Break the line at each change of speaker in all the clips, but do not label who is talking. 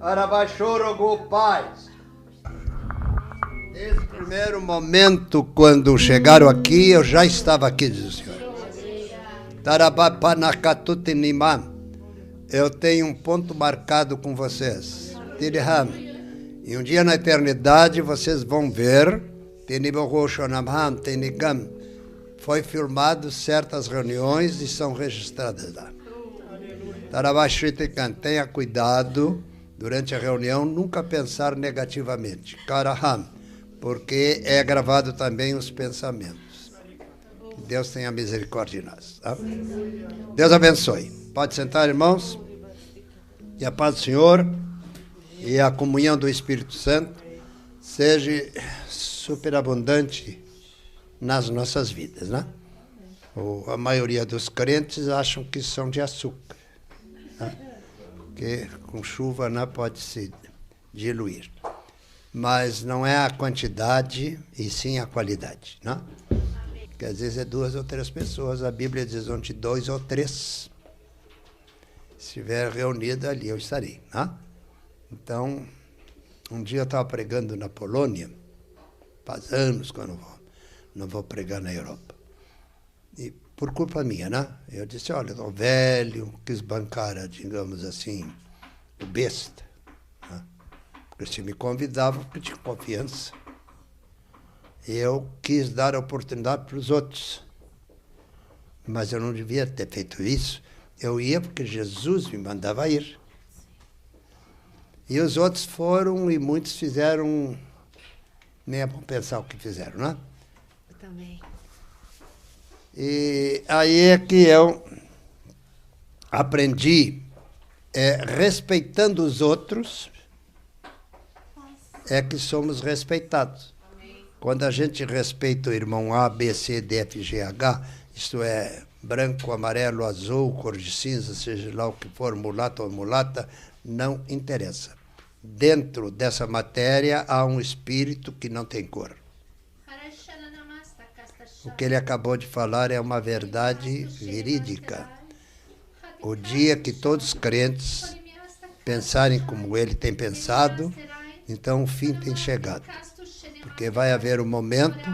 Arabaxorogo Paz. Desde o primeiro momento, quando chegaram aqui, eu já estava aqui, diz o Senhor. Tarabapanakatutinimam. Eu tenho um ponto marcado com vocês. Tiriham. E um dia na eternidade vocês vão ver. Tinibogoshonamham, Tinigam. Foi filmado certas reuniões e são registradas lá. Tarabashitikan, tenha cuidado durante a reunião, nunca pensar negativamente. Karaham, porque é gravado também os pensamentos. Que Deus tenha misericórdia de nós. Tá? Deus abençoe. Pode sentar, irmãos. E a paz do Senhor e a comunhão do Espírito Santo seja superabundante nas nossas vidas, né? A maioria dos crentes acham que são de açúcar, né? Que com chuva não pode se diluir. Mas não é a quantidade e sim a qualidade, né? Porque às vezes é 2 ou 3 pessoas, a Bíblia diz onde 2 ou 3 estiver reunido ali, eu estarei, né? Então, um dia eu estava pregando na Polônia, faz anos que eu não vou pregar na Europa. E por culpa minha, né? Eu disse, olha, eu estou velho, quis bancar, digamos assim, o besta. Né? Porque se me convidavam, porque tinha confiança. Eu quis dar a oportunidade para os outros. Mas eu não devia ter feito isso. Eu ia porque Jesus me mandava ir. E os outros foram e muitos fizeram, nem é bom pensar o que fizeram, né?
Eu também.
E aí é que eu aprendi, respeitando os outros, é que somos respeitados. Quando a gente respeita o irmão A, B, C, D, F, G, H, isto é, branco, amarelo, azul, cor de cinza, seja lá o que for, mulato ou mulata, não interessa. Dentro dessa matéria há um espírito que não tem cor. O que ele acabou de falar é uma verdade verídica. O dia que todos os crentes pensarem como ele tem pensado, então o fim tem chegado. Porque vai haver um momento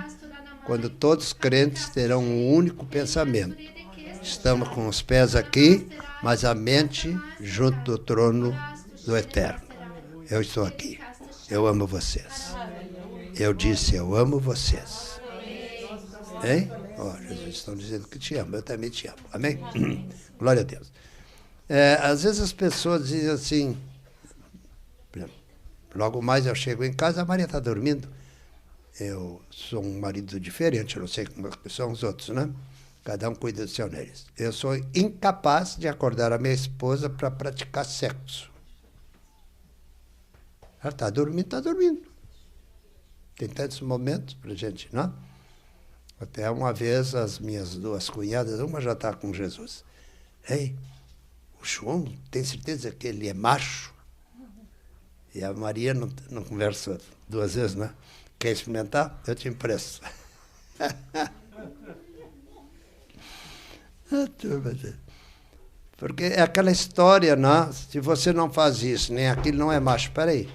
quando todos os crentes terão um único pensamento. Estamos com os pés aqui, mas a mente junto do trono do Eterno. Eu estou aqui. Eu amo vocês. Eu disse, eu amo vocês. Hein? Oh, Jesus, estão dizendo que te amo. Eu também te amo. Amém? Glória a Deus. Às vezes as pessoas dizem assim, logo mais eu chego em casa, a Maria está dormindo. Eu sou um marido diferente, eu não sei como são os outros, né? Cada um cuida do seu nariz. Eu sou incapaz de acordar a minha esposa para praticar sexo. Ela está dormindo, está dormindo. Tem tantos momentos para a gente, não? Até uma vez as minhas 2 cunhadas, uma já está com Jesus. Ei, o João tem certeza que ele é macho? E a Maria não conversa 2 vezes, né? Quer experimentar? Eu te empresto. Porque é aquela história, né? Se você não faz isso, nem aquilo, não é macho. Espera aí.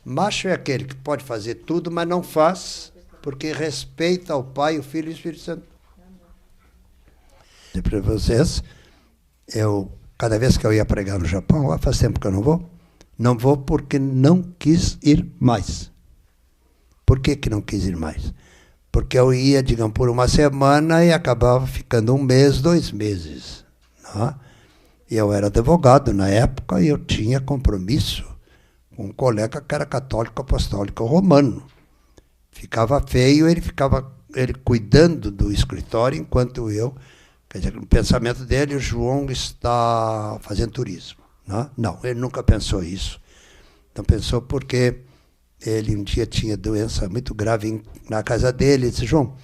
Macho é aquele que pode fazer tudo, mas não faz, porque respeita o Pai, o Filho e o Espírito Santo. E para vocês, cada vez que eu ia pregar no Japão, faz tempo que eu não vou porque não quis ir mais. Por que não quis ir mais? Porque eu ia, digamos, por uma semana e acabava ficando 1 mês, 2 meses. Né? E eu era advogado na época e eu tinha compromisso com um colega que era católico apostólico romano. Ficava feio, ele cuidando do escritório, enquanto eu, quer dizer, no pensamento dele, o João está fazendo turismo. Né? Não, ele nunca pensou isso. Não pensou porque ele um dia tinha doença muito grave na casa dele. Ele disse, João,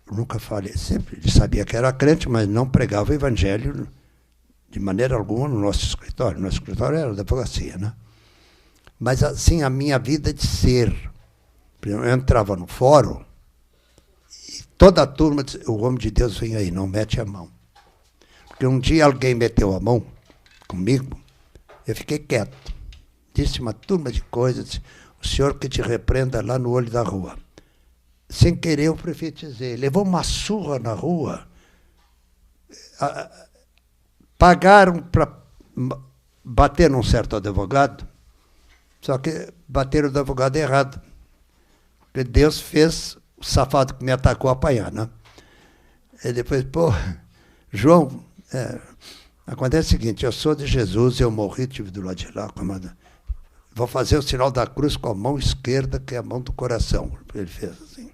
eu nunca falei, sempre, ele sabia que era crente, mas não pregava o evangelho de maneira alguma no nosso escritório. Nosso escritório era da advocacia, né? Mas assim, a minha vida de ser. Eu entrava no fórum e toda a turma dizia, o homem de Deus vem aí, não mete a mão. Porque um dia alguém meteu a mão comigo, eu fiquei quieto. disse uma turma de coisas, disse, o senhor que te repreenda lá no olho da rua. Sem querer, eu profetizei. Levou uma surra na rua. Pagaram para bater num certo advogado, só que bateram do advogado errado. Porque Deus fez o safado que me atacou apanhar, né? E depois, João, acontece o seguinte, eu sou de Jesus, eu morri, tive do lado de lá, vou fazer o sinal da cruz com a mão esquerda, que é a mão do coração. Ele fez assim.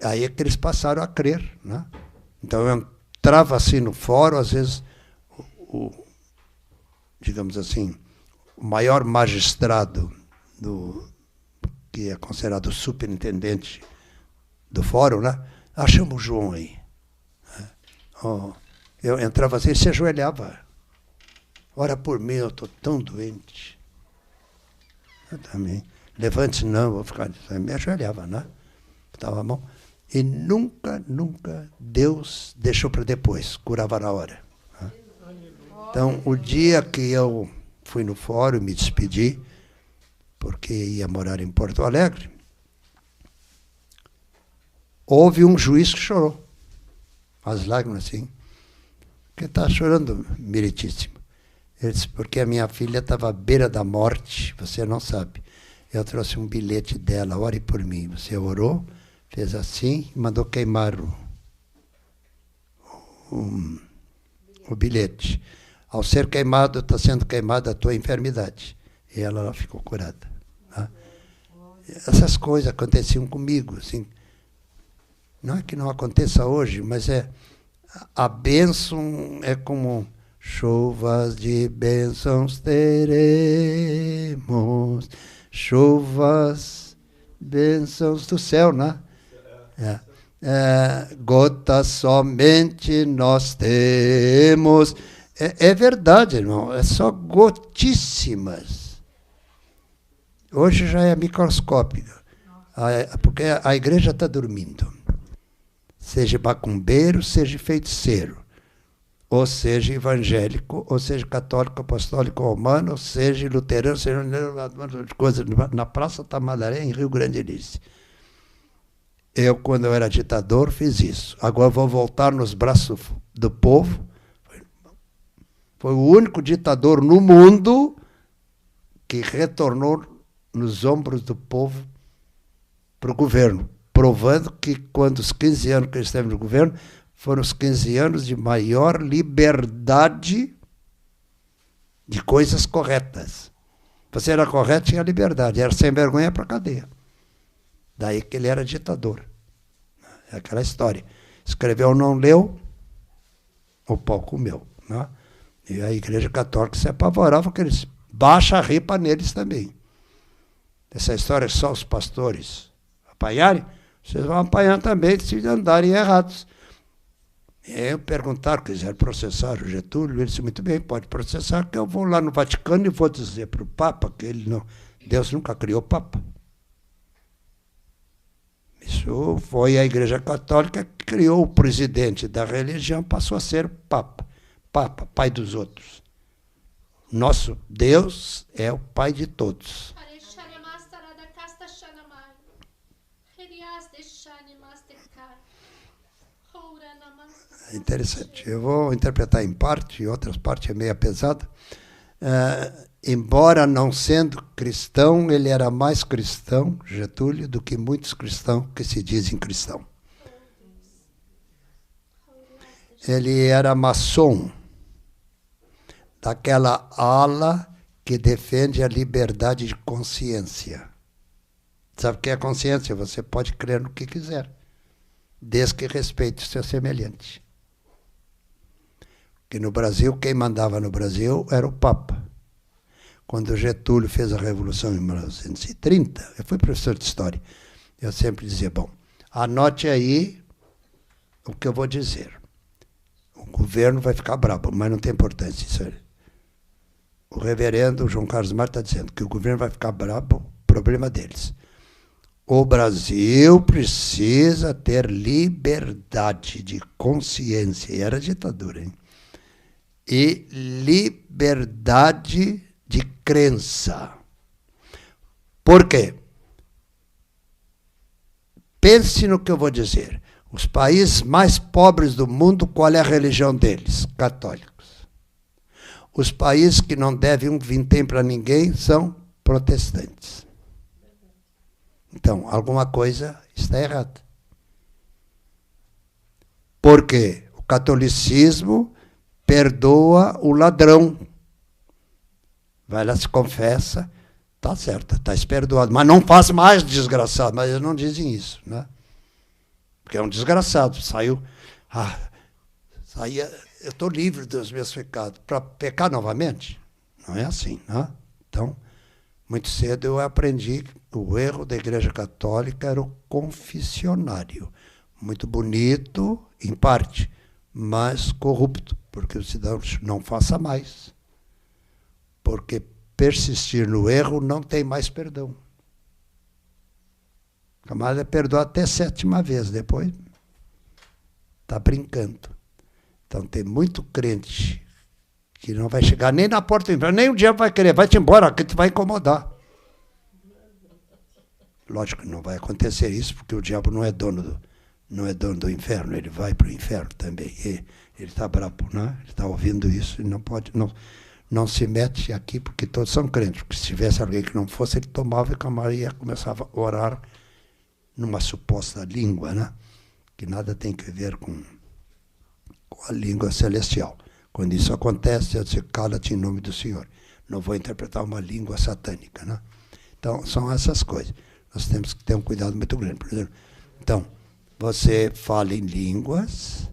Aí é que eles passaram a crer, né? Então eu entrava assim no fórum, às vezes, digamos assim, o maior magistrado, que é considerado o superintendente do fórum, né? Chama o João aí. Eu entrava assim, se ajoelhava. Ora por mim, eu estou tão doente. Eu também. Levante, não, vou ficar... Me ajoelhava, né? Botava a mão. E nunca Deus deixou para depois, curava na hora. Né? Então, o dia que eu fui no fórum, me despedi, porque ia morar em Porto Alegre, houve um juiz que chorou. As lágrimas assim. Porque está chorando, meritíssimo. Ele disse, porque a minha filha estava à beira da morte, você não sabe. Eu trouxe um bilhete dela, ore por mim. Você orou, fez assim e mandou queimar o bilhete. Ao ser queimado, está sendo queimada a tua enfermidade. E ela ficou curada. Né? Essas coisas aconteciam comigo, assim. Não é que não aconteça hoje, mas a bênção é como chuvas de bênçãos teremos, chuvas, bênçãos do céu, né? Gotas somente nós temos. É verdade, irmão, é só gotíssimas. Hoje já é microscópica, porque a igreja está dormindo. Seja macumbeiro, seja feiticeiro, ou seja evangélico, ou seja católico, apostólico, romano, ou seja luterano, seja coisa na Praça Tamandaré, em Rio Grande do Sul. Eu, quando eu era ditador, fiz isso. Agora vou voltar nos braços do povo. Foi o único ditador no mundo que retornou nos ombros do povo para o governo, provando que quando os 15 anos que ele esteve no governo, foram os 15 anos de maior liberdade de coisas corretas. Você era correto, tinha liberdade. Era sem vergonha para a cadeia. Daí que ele era ditador. É aquela história. Escreveu, não leu, o pau comeu. Né? E a Igreja Católica se apavorava, porque eles baixam a ripa neles também. Essa história é só os pastores apanharem, vocês vão apanhar também se andarem errados. Eu perguntaram, quiseram processar o Getúlio, ele disse, muito bem, pode processar, que eu vou lá no Vaticano e vou dizer para o Papa que Deus nunca criou Papa. Isso foi a Igreja Católica que criou o presidente da religião, passou a ser Papa, pai dos outros. Nosso Deus é o pai de todos. É interessante. Eu vou interpretar em parte, e outras partes é meio pesada. Embora não sendo cristão, ele era mais cristão, Getúlio, do que muitos cristãos que se dizem cristão. Ele era maçom, daquela ala que defende a liberdade de consciência. Sabe o que é consciência? Você pode crer no que quiser, desde que respeite o seu semelhante. Porque no Brasil, quem mandava no Brasil era o Papa. Quando Getúlio fez a Revolução em 1930, eu fui professor de História, eu sempre dizia, bom, anote aí o que eu vou dizer. O governo vai ficar bravo, mas não tem importância isso aí. O reverendo João Carlos Marta está dizendo que o governo vai ficar bravo, problema deles. O Brasil precisa ter liberdade de consciência. E era ditadura, hein? E liberdade de crença. Por quê? Pense no que eu vou dizer. Os países mais pobres do mundo, qual é a religião deles? Católicos. Os países que não devem um vintém para ninguém são protestantes. Então, alguma coisa está errada. Por quê? O catolicismo perdoa o ladrão. Vai lá, se confessa, tá certo, está perdoado. Mas não faz mais, desgraçado. Mas eles não dizem isso, né? Porque é um desgraçado. Saiu, eu estou livre dos meus pecados. Para pecar novamente? Não é assim, né? Então, muito cedo eu aprendi que o erro da Igreja Católica era o confessionário. Muito bonito, em parte, mas corrupto, porque o cidadão não faça mais. Porque persistir no erro não tem mais perdão. O camarada perdoa até 7ª vez, depois está brincando. Então tem muito crente que não vai chegar nem na porta do inferno, nem um dia vai querer, vai-te embora, que tu vai incomodar. Lógico que não vai acontecer isso, porque o diabo não é dono do inferno, ele vai para o inferno também. Ele está bravo, né? Ele está ouvindo isso e não se mete aqui, porque todos são crentes. Porque se tivesse alguém que não fosse, ele tomava e a Maria começava a orar numa suposta língua, né? Que nada tem a ver com a língua celestial. Quando isso acontece, eu digo, cala-te em nome do Senhor. Não vou interpretar uma língua satânica, né? Então, são essas coisas. Nós temos que ter um cuidado muito grande. Por exemplo, então, você fala em línguas,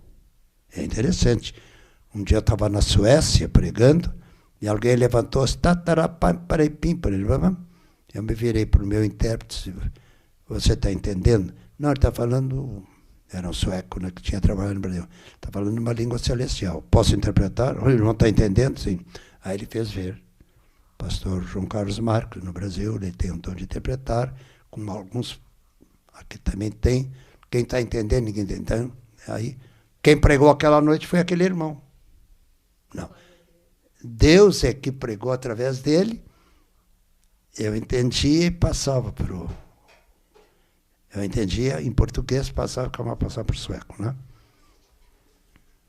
é interessante. Um dia eu estava na Suécia pregando, e alguém levantou-se, eu me virei para o meu intérprete, você está entendendo? Não, ele está falando, era um sueco, né, que tinha trabalhado no Brasil, está falando uma língua celestial. Posso interpretar? Ele não está entendendo? Sim. Aí ele fez ver. Pastor João Carlos Marcos, no Brasil, ele tem um dom de interpretar, como alguns aqui também tem. Quem está entendendo, ninguém está entendendo. Aí, quem pregou aquela noite foi aquele irmão. Não. Deus é que pregou através dele. Eu entendia e passava para o... Eu entendia em português, passava para o sueco, né?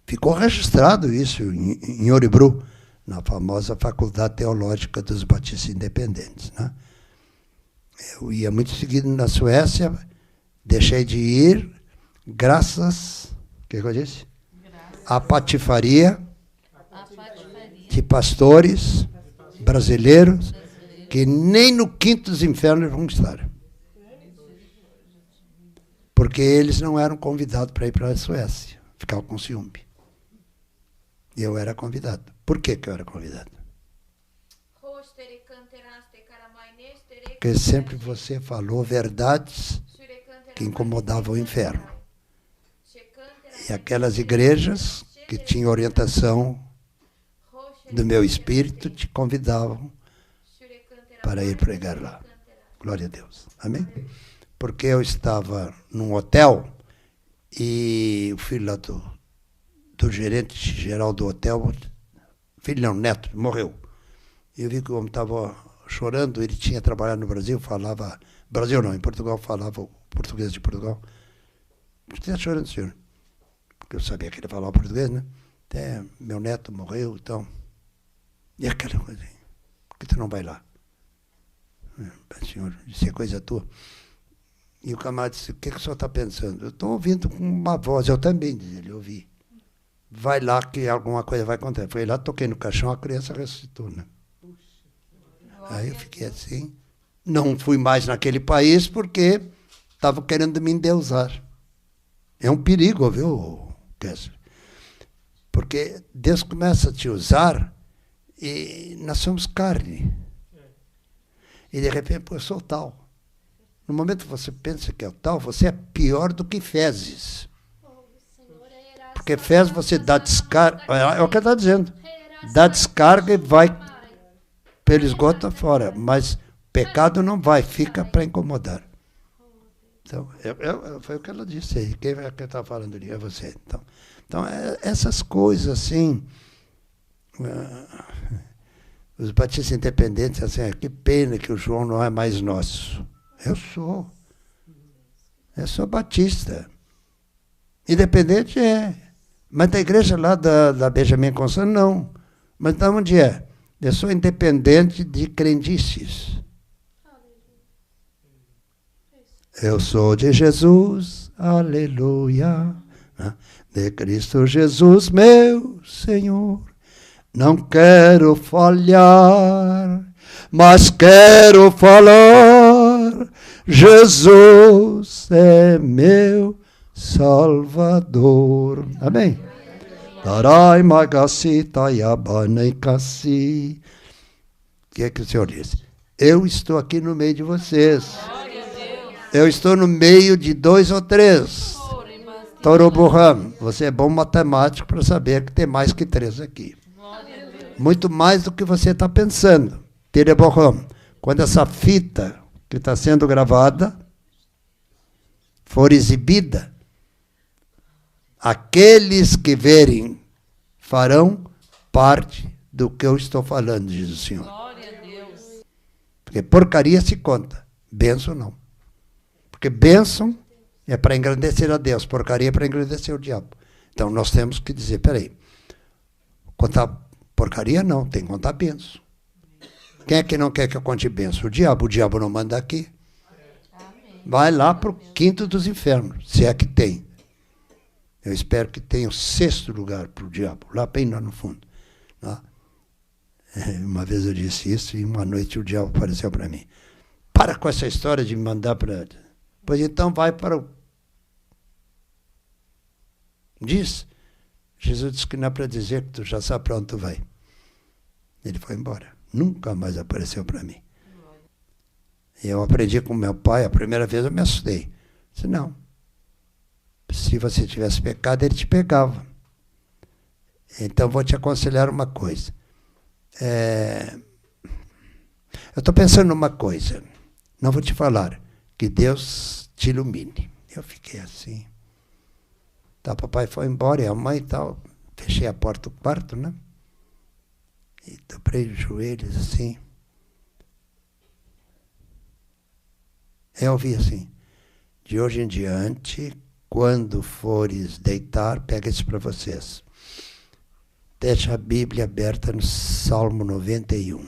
Ficou registrado isso em Örebro, na famosa Faculdade Teológica dos Batistas Independentes, né? Eu ia muito seguido na Suécia, deixei de ir, graças... O que eu disse? A patifaria de pastores brasileiros que nem no quinto dos infernos vão estar. Porque eles não eram convidados para ir para a Suécia, ficavam com ciúme. E eu era convidado. Por que eu era convidado? Porque sempre você falou verdades que incomodavam o inferno. E aquelas igrejas que tinham orientação do meu espírito te convidavam para ir pregar lá. Glória a Deus. Amém? Porque eu estava num hotel e o filho lá do gerente geral do hotel, filho não, neto, morreu. E eu vi que o homem estava chorando, ele tinha trabalhado no Brasil, falava... Brasil não, em Portugal falava o português de Portugal. Por que está chorando, senhor? Porque eu sabia que ele falava português, né? Até meu neto morreu, então... E aquela coisa, por que tu não vai lá? Senhor, isso é coisa tua. E o camarada disse, o que o senhor está pensando? Eu estou ouvindo com uma voz, eu também, diz ele, ouvi. Vai lá que alguma coisa vai acontecer. Foi lá, toquei no caixão, a criança ressuscitou, né? Aí eu fiquei assim. Não fui mais naquele país porque estavam querendo me endeusar. É um perigo, viu, Kessler? Porque Deus começa a te usar e nós somos carne. E de repente, pô, eu sou tal. No momento que você pensa que é tal, você é pior do que fezes. Porque fezes você dá descarga, é o que ele está dizendo. Dá descarga e vai pelo esgoto fora. Mas pecado não vai, fica para incomodar. Então, foi o que ela disse aí. Quem é que está falando ali? É você. Então essas coisas assim... Os batistas independentes, assim, que pena que o João não é mais nosso. Eu sou batista. Independente é. Mas da igreja lá da Benjamin Constant, não. Mas de onde é? Eu sou independente de crendices. Eu sou de Jesus, aleluia, de Cristo Jesus, meu Senhor. Não quero falhar, mas quero falar. Jesus é meu Salvador. Amém? Tarai magasi tayabanei kasi. O que é que o Senhor disse? Eu estou aqui no meio de vocês. Eu estou no meio de 2 ou 3. Toroboham. Você é bom matemático para saber que tem mais que 3 aqui. Muito mais do que você está pensando. Tereboham. Quando essa fita que está sendo gravada for exibida, aqueles que verem farão parte do que eu estou falando, diz o Senhor. Glória a Deus. Porque porcaria se conta, bênção não. Porque bênção é para engrandecer a Deus, porcaria é para engrandecer o diabo. Então nós temos que dizer, peraí, contar porcaria não, tem que contar bênção. Quem é que não quer que eu conte bênção? O diabo não manda aqui. Vai lá para o 5º dos infernos, se é que tem. Eu espero que tenha o 6º lugar para o diabo, lá bem lá no fundo. Uma vez eu disse isso e uma noite o diabo apareceu para mim. Para com essa história de me mandar para... Pois então vai para o... Diz. Jesus disse que não é para dizer que tu já sabe para onde tu vai. Ele foi embora. Nunca mais apareceu para mim. E eu aprendi com meu pai, a primeira vez eu me assustei. Disse, não. Se você tivesse pecado, ele te pegava. Então, vou te aconselhar uma coisa. Eu estou pensando numa coisa. Não vou te falar. Que Deus te ilumine. Eu fiquei assim. Tá, papai foi embora, e a mãe e tal. Fechei a porta do quarto, né? E dobrei os joelhos assim. Eu ouvi assim. De hoje em diante, quando fores deitar, pega isso para vocês. Deixa a Bíblia aberta no Salmo 91.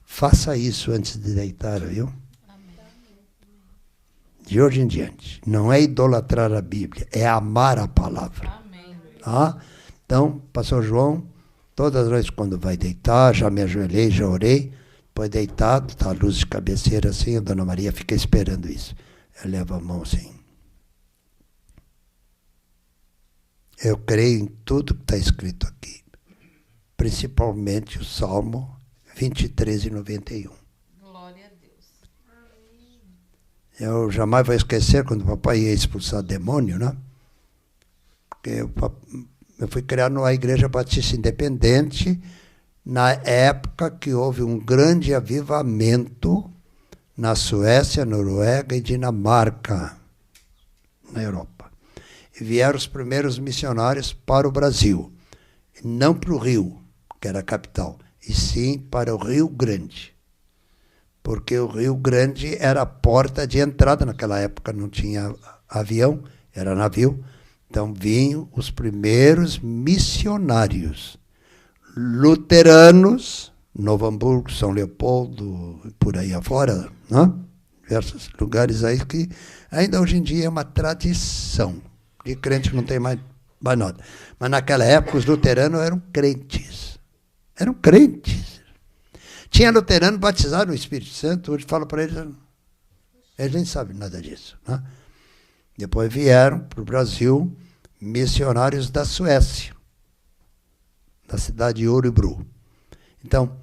Faça isso antes de deitar, viu? De hoje em diante. Não é idolatrar a Bíblia, é amar a palavra. Amém. Tá? Então, pastor João, todas as vezes quando vai deitar, já me ajoelhei, já orei, depois deitado, tá a luz de cabeceira assim, a dona Maria fica esperando isso. Ela leva a mão assim. Eu creio em tudo que está escrito aqui, principalmente o Salmo 23 e 91.
Glória a Deus.
Eu jamais vou esquecer quando o papai ia expulsar demônio, né? Porque eu fui criado numa igreja batista independente, na época que houve um grande avivamento na Suécia, Noruega e Dinamarca, na Europa. E vieram os primeiros missionários para o Brasil. Não para o Rio, que era a capital, e sim para o Rio Grande. Porque o Rio Grande era a porta de entrada. Naquela época não tinha avião, era navio. Então vinham os primeiros missionários luteranos, Novo Hamburgo, São Leopoldo, por aí afora, né? Diversos lugares aí que ainda hoje em dia é uma tradição. De crente não tem mais nada. Mas naquela época os luteranos eram crentes. Eram crentes. Tinha luterano batizado no Espírito Santo, hoje falo para eles nem sabem nada disso. Né? Depois vieram para o Brasil missionários da Suécia, da cidade de Örebro. Então,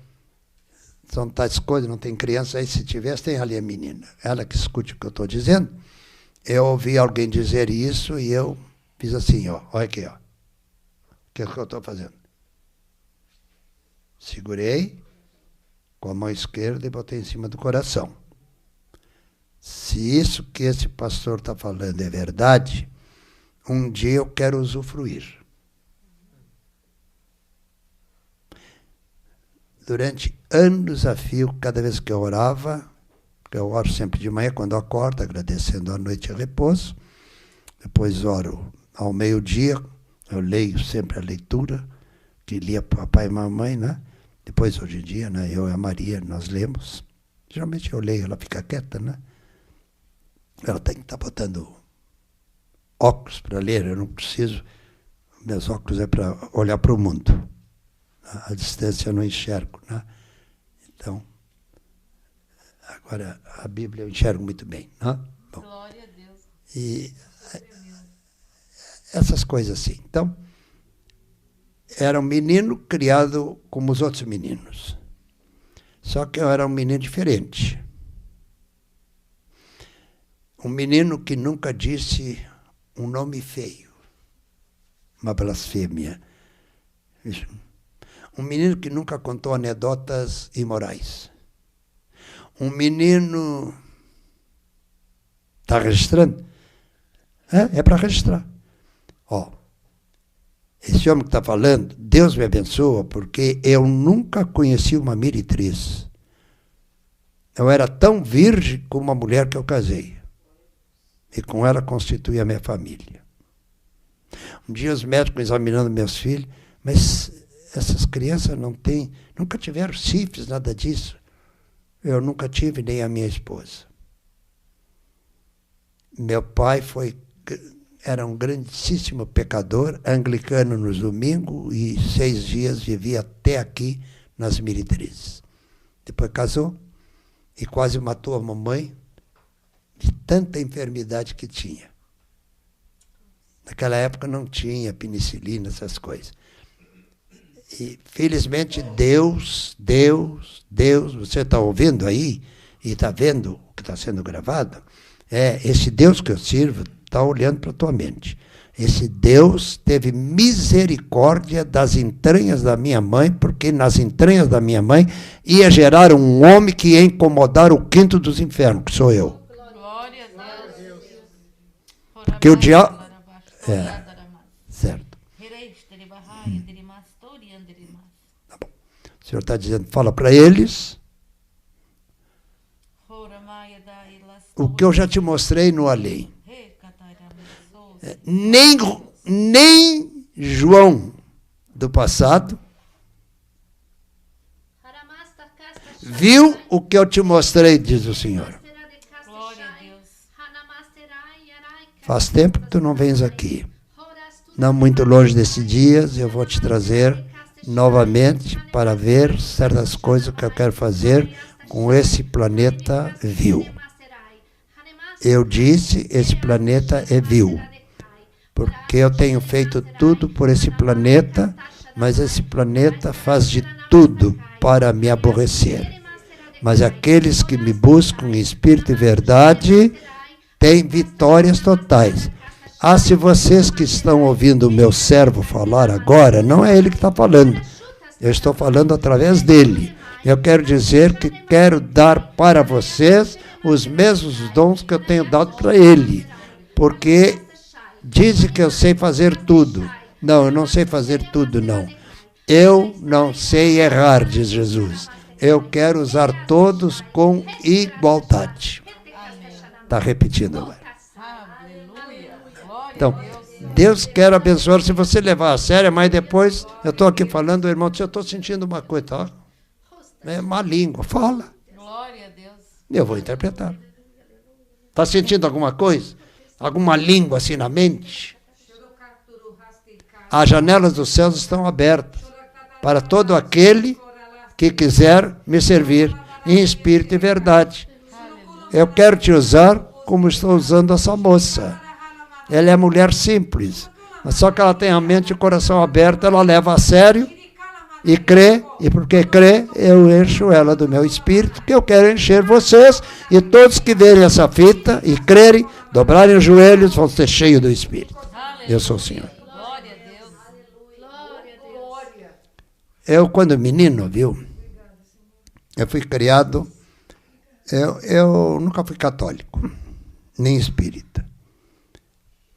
são tais coisas, não tem criança aí, se tivesse, tem ali a menina. Ela que escute o que eu estou dizendo. Eu ouvi alguém dizer isso e eu fiz assim, ó, olha aqui, ó. O que é que eu estou fazendo? Segurei com a mão esquerda e botei em cima do coração. Se isso que esse pastor está falando é verdade, um dia eu quero usufruir. durante anos a fio, cada vez que eu orava, eu oro sempre de manhã quando eu acordo, agradecendo a noite e repouso, depois oro ao meio-dia, eu leio sempre a leitura, que lia papai e mamãe, né? Depois, hoje em dia, né, eu e a Maria, nós lemos. Geralmente eu leio, ela fica quieta, né? Ela tem que estar botando óculos para ler, eu não preciso. Meus óculos é para olhar para o mundo. A distância eu não enxergo, né? Então, agora a Bíblia eu enxergo muito bem, né? Bom, glória a Deus. E essas coisas assim. Então, era um menino criado como os outros meninos. Só que eu era um menino diferente. Um menino que nunca disse um nome feio, uma blasfêmia. Um menino que nunca contou anedotas imorais. Um menino... Está registrando? É para registrar. Ó, esse homem que está falando, Deus me abençoa, porque eu nunca conheci uma meretriz. Eu era tão virgem como a mulher que eu casei. E com ela constituí a minha família. Um dia os médicos examinando meus filhos, mas essas crianças nunca tiveram sífilis, nada disso. Eu nunca tive, nem a minha esposa. Meu pai era um grandíssimo pecador, anglicano nos domingos, e 6 dias vivia até aqui nas meretrizes. Depois casou e quase matou a mamãe de tanta enfermidade que tinha. Naquela época não tinha penicilina, essas coisas. E, felizmente, Deus, você está ouvindo aí e está vendo o que está sendo gravado? Esse Deus que eu sirvo está olhando para a tua mente. Esse Deus teve misericórdia das entranhas da minha mãe, porque nas entranhas da minha mãe ia gerar um homem que ia incomodar o quinto dos infernos, que sou eu. Glória a Deus. Porque o diabo... certo. Tá bom. O Senhor está dizendo, fala para eles o que eu já te mostrei no além. Nem João do passado viu o que eu te mostrei, diz o Senhor. Faz tempo que tu não vens aqui. Não muito longe desses dias, eu vou te trazer novamente para ver certas coisas que eu quero fazer com esse planeta vil. Eu disse, esse planeta é vil. Porque eu tenho feito tudo por esse planeta, mas esse planeta faz de tudo para me aborrecer. Mas aqueles que me buscam em espírito e verdade têm vitórias totais. Se vocês que estão ouvindo o meu servo falar agora, não é ele que está falando. Eu estou falando através dele. Eu quero dizer que quero dar para vocês os mesmos dons que eu tenho dado para ele. Porque dizem que eu sei fazer tudo. Não, eu não sei fazer tudo, não. Eu não sei errar, diz Jesus. Eu quero usar todos com igualdade. Está repetindo agora. Então, Deus quer abençoar se você levar a sério, mas depois eu estou aqui falando, o irmão disse, eu estou sentindo uma coisa, tá? É uma língua, fala. Glória a Deus. Eu vou interpretar. Está sentindo alguma coisa? Alguma língua assim na mente? As janelas dos céus estão abertas para todo aquele que quiser me servir em espírito e verdade. Eu quero te usar como estou usando essa moça. Ela é mulher simples, mas só que ela tem a mente e o coração aberto, ela leva a sério e crê, e porque crê, eu encho ela do meu espírito, que eu quero encher vocês, e todos que verem essa fita e crerem, dobrarem os joelhos, vão ser cheios do espírito. Eu sou o Senhor. Eu, quando menino, viu, eu fui criado, eu nunca fui católico, nem espírita.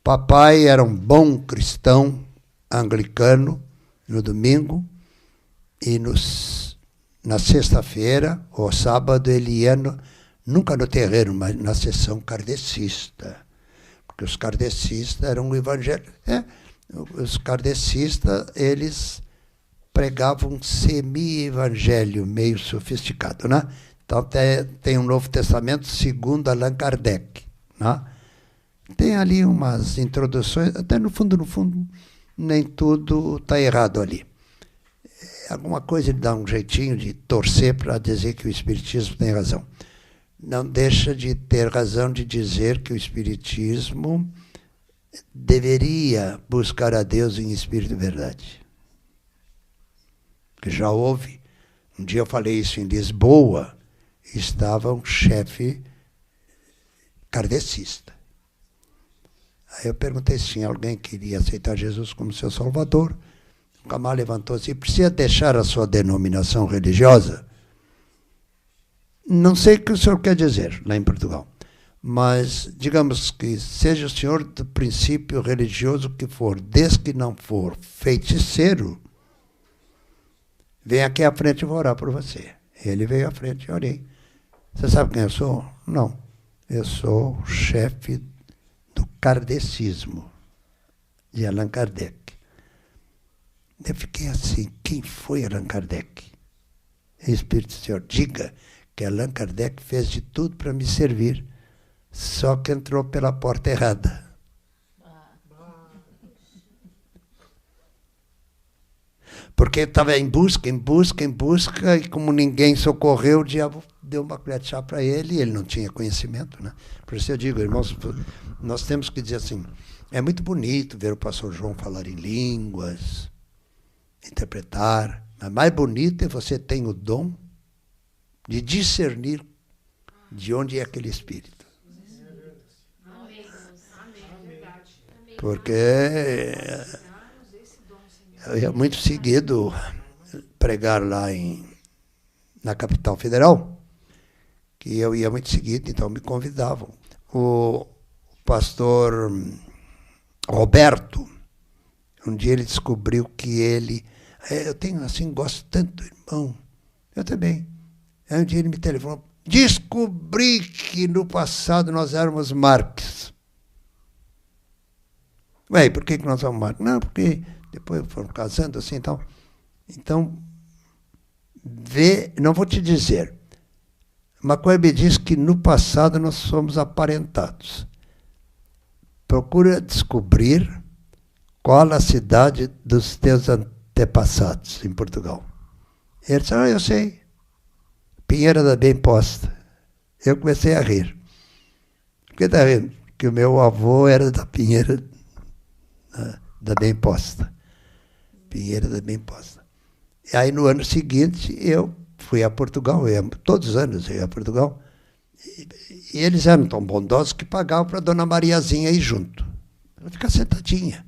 Papai era um bom cristão anglicano no domingo e na sexta-feira ou sábado ele ia, nunca no terreiro, mas na sessão kardecista. Porque os kardecistas eram um evangelho. Os kardecistas, eles pregavam um semi-evangelho meio sofisticado, né? Então tem um Novo Testamento segundo Allan Kardec, né? Tem ali umas introduções, até no fundo, nem tudo está errado ali. Alguma coisa ele dá um jeitinho de torcer para dizer que o Espiritismo tem razão. Não deixa de ter razão de dizer que o Espiritismo deveria buscar a Deus em espírito e verdade. Porque já houve, um dia eu falei isso em Lisboa, estava um chefe kardecista. Aí eu perguntei se tinha alguém que queria aceitar Jesus como seu Salvador. O camarada levantou-se: precisa deixar a sua denominação religiosa? Não sei o que o senhor quer dizer lá em Portugal, mas digamos que seja o senhor do princípio religioso que for, desde que não for feiticeiro, vem aqui à frente e vou orar por você. Ele veio à frente e orei. Você sabe quem eu sou? Não. Eu sou o chefe do kardecismo, de Allan Kardec. Eu fiquei assim: quem foi Allan Kardec? Espírito do Senhor, diga que Allan Kardec fez de tudo para me servir, só que entrou pela porta errada. Porque estava em busca, e como ninguém socorreu, o diabo deu uma colher de chá para ele, e ele não tinha conhecimento, né? Por isso eu digo, irmãos, nós temos que dizer assim, é muito bonito ver o pastor João falar em línguas, interpretar, mas mais bonito é você ter o dom de discernir de onde é aquele espírito. Porque eu ia muito seguido pregar lá na capital federal, que eu ia muito seguido, então me convidavam. O pastor Roberto, um dia ele descobriu que ele... eu tenho assim, gosto tanto do irmão. Eu também. Aí um dia ele me telefonou: descobri que no passado nós éramos Marx. Ué, por que nós somos Marx? Não, porque depois foram casando assim e tal. Então, não vou te dizer. Uma coisa me diz que no passado nós somos aparentados. Procura descobrir qual a cidade dos teus antepassados em Portugal. Ele disse: eu sei. Pinheira da Bem Posta. Eu comecei a rir. Por que está rindo? Porque o meu avô era da Pinheira da Bem Posta. Pinheira da Bem Posta. E aí, no ano seguinte, eu fui a Portugal. Todos os anos eu ia a Portugal. E eles eram tão bondosos que pagavam para a Dona Mariazinha ir junto. Ela fica sentadinha.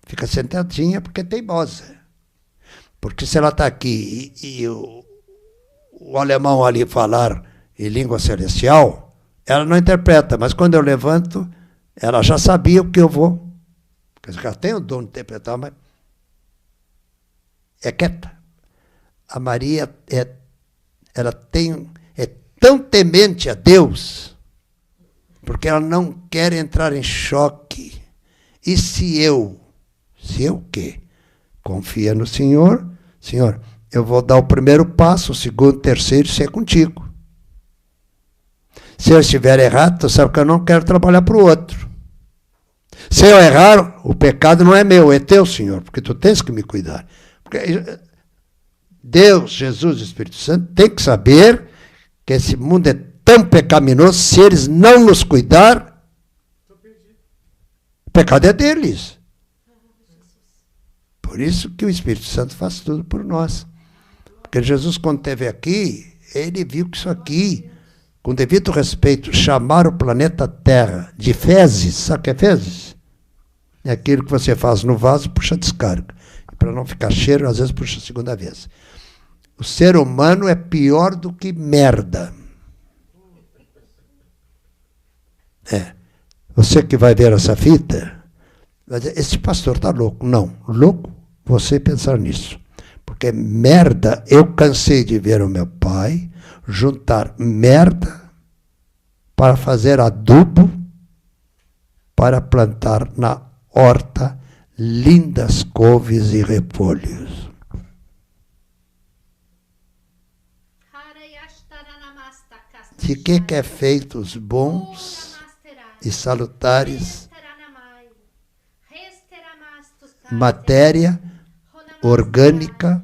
Fica sentadinha porque é teimosa. Porque se ela está aqui e o alemão ali falar em língua celestial, ela não interpreta, mas quando eu levanto, ela já sabia o que eu vou. Porque ela tem o dom de interpretar, mas é quieta. A Maria ela é tão temente a Deus, porque ela não quer entrar em choque. E se eu o quê? Confia no Senhor. Senhor, eu vou dar o primeiro passo, o segundo, o terceiro, isso é contigo. Se eu estiver errado, tu sabe que eu não quero trabalhar para o outro. Se eu errar, o pecado não é meu, é teu, Senhor, porque tu tens que me cuidar. Porque Deus, Jesus e o Espírito Santo têm que saber que esse mundo é tão pecaminoso, se eles não nos cuidar, o pecado é deles. Por isso que o Espírito Santo faz tudo por nós. Porque Jesus, quando esteve aqui, ele viu que isso aqui, com devido respeito, chamar o planeta Terra de fezes, sabe o que é fezes? É aquilo que você faz no vaso, puxa descarga. E para não ficar cheiro, às vezes puxa a segunda vez. O ser humano é pior do que merda. Você que vai ver essa fita, vai dizer: esse pastor está louco. Não, louco você pensar nisso. Porque merda, eu cansei de ver o meu pai juntar merda para fazer adubo para plantar na horta lindas couves e repolhos. De que é feito os bons e salutares matéria orgânica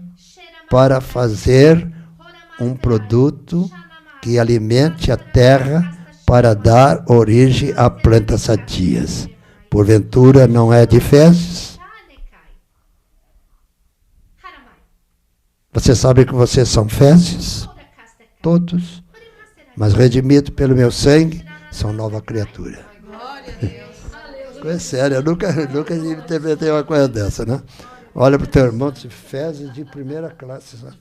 para fazer um produto que alimente a terra para dar origem a plantas sadias. Porventura não é de fezes? Você sabe que vocês são fezes? Todos. Mas redimidos pelo meu sangue, são nova criatura. É sério, eu nunca interpretei uma coisa dessa, né? Olha para o teu irmão, de fezes de primeira classe. Sabe?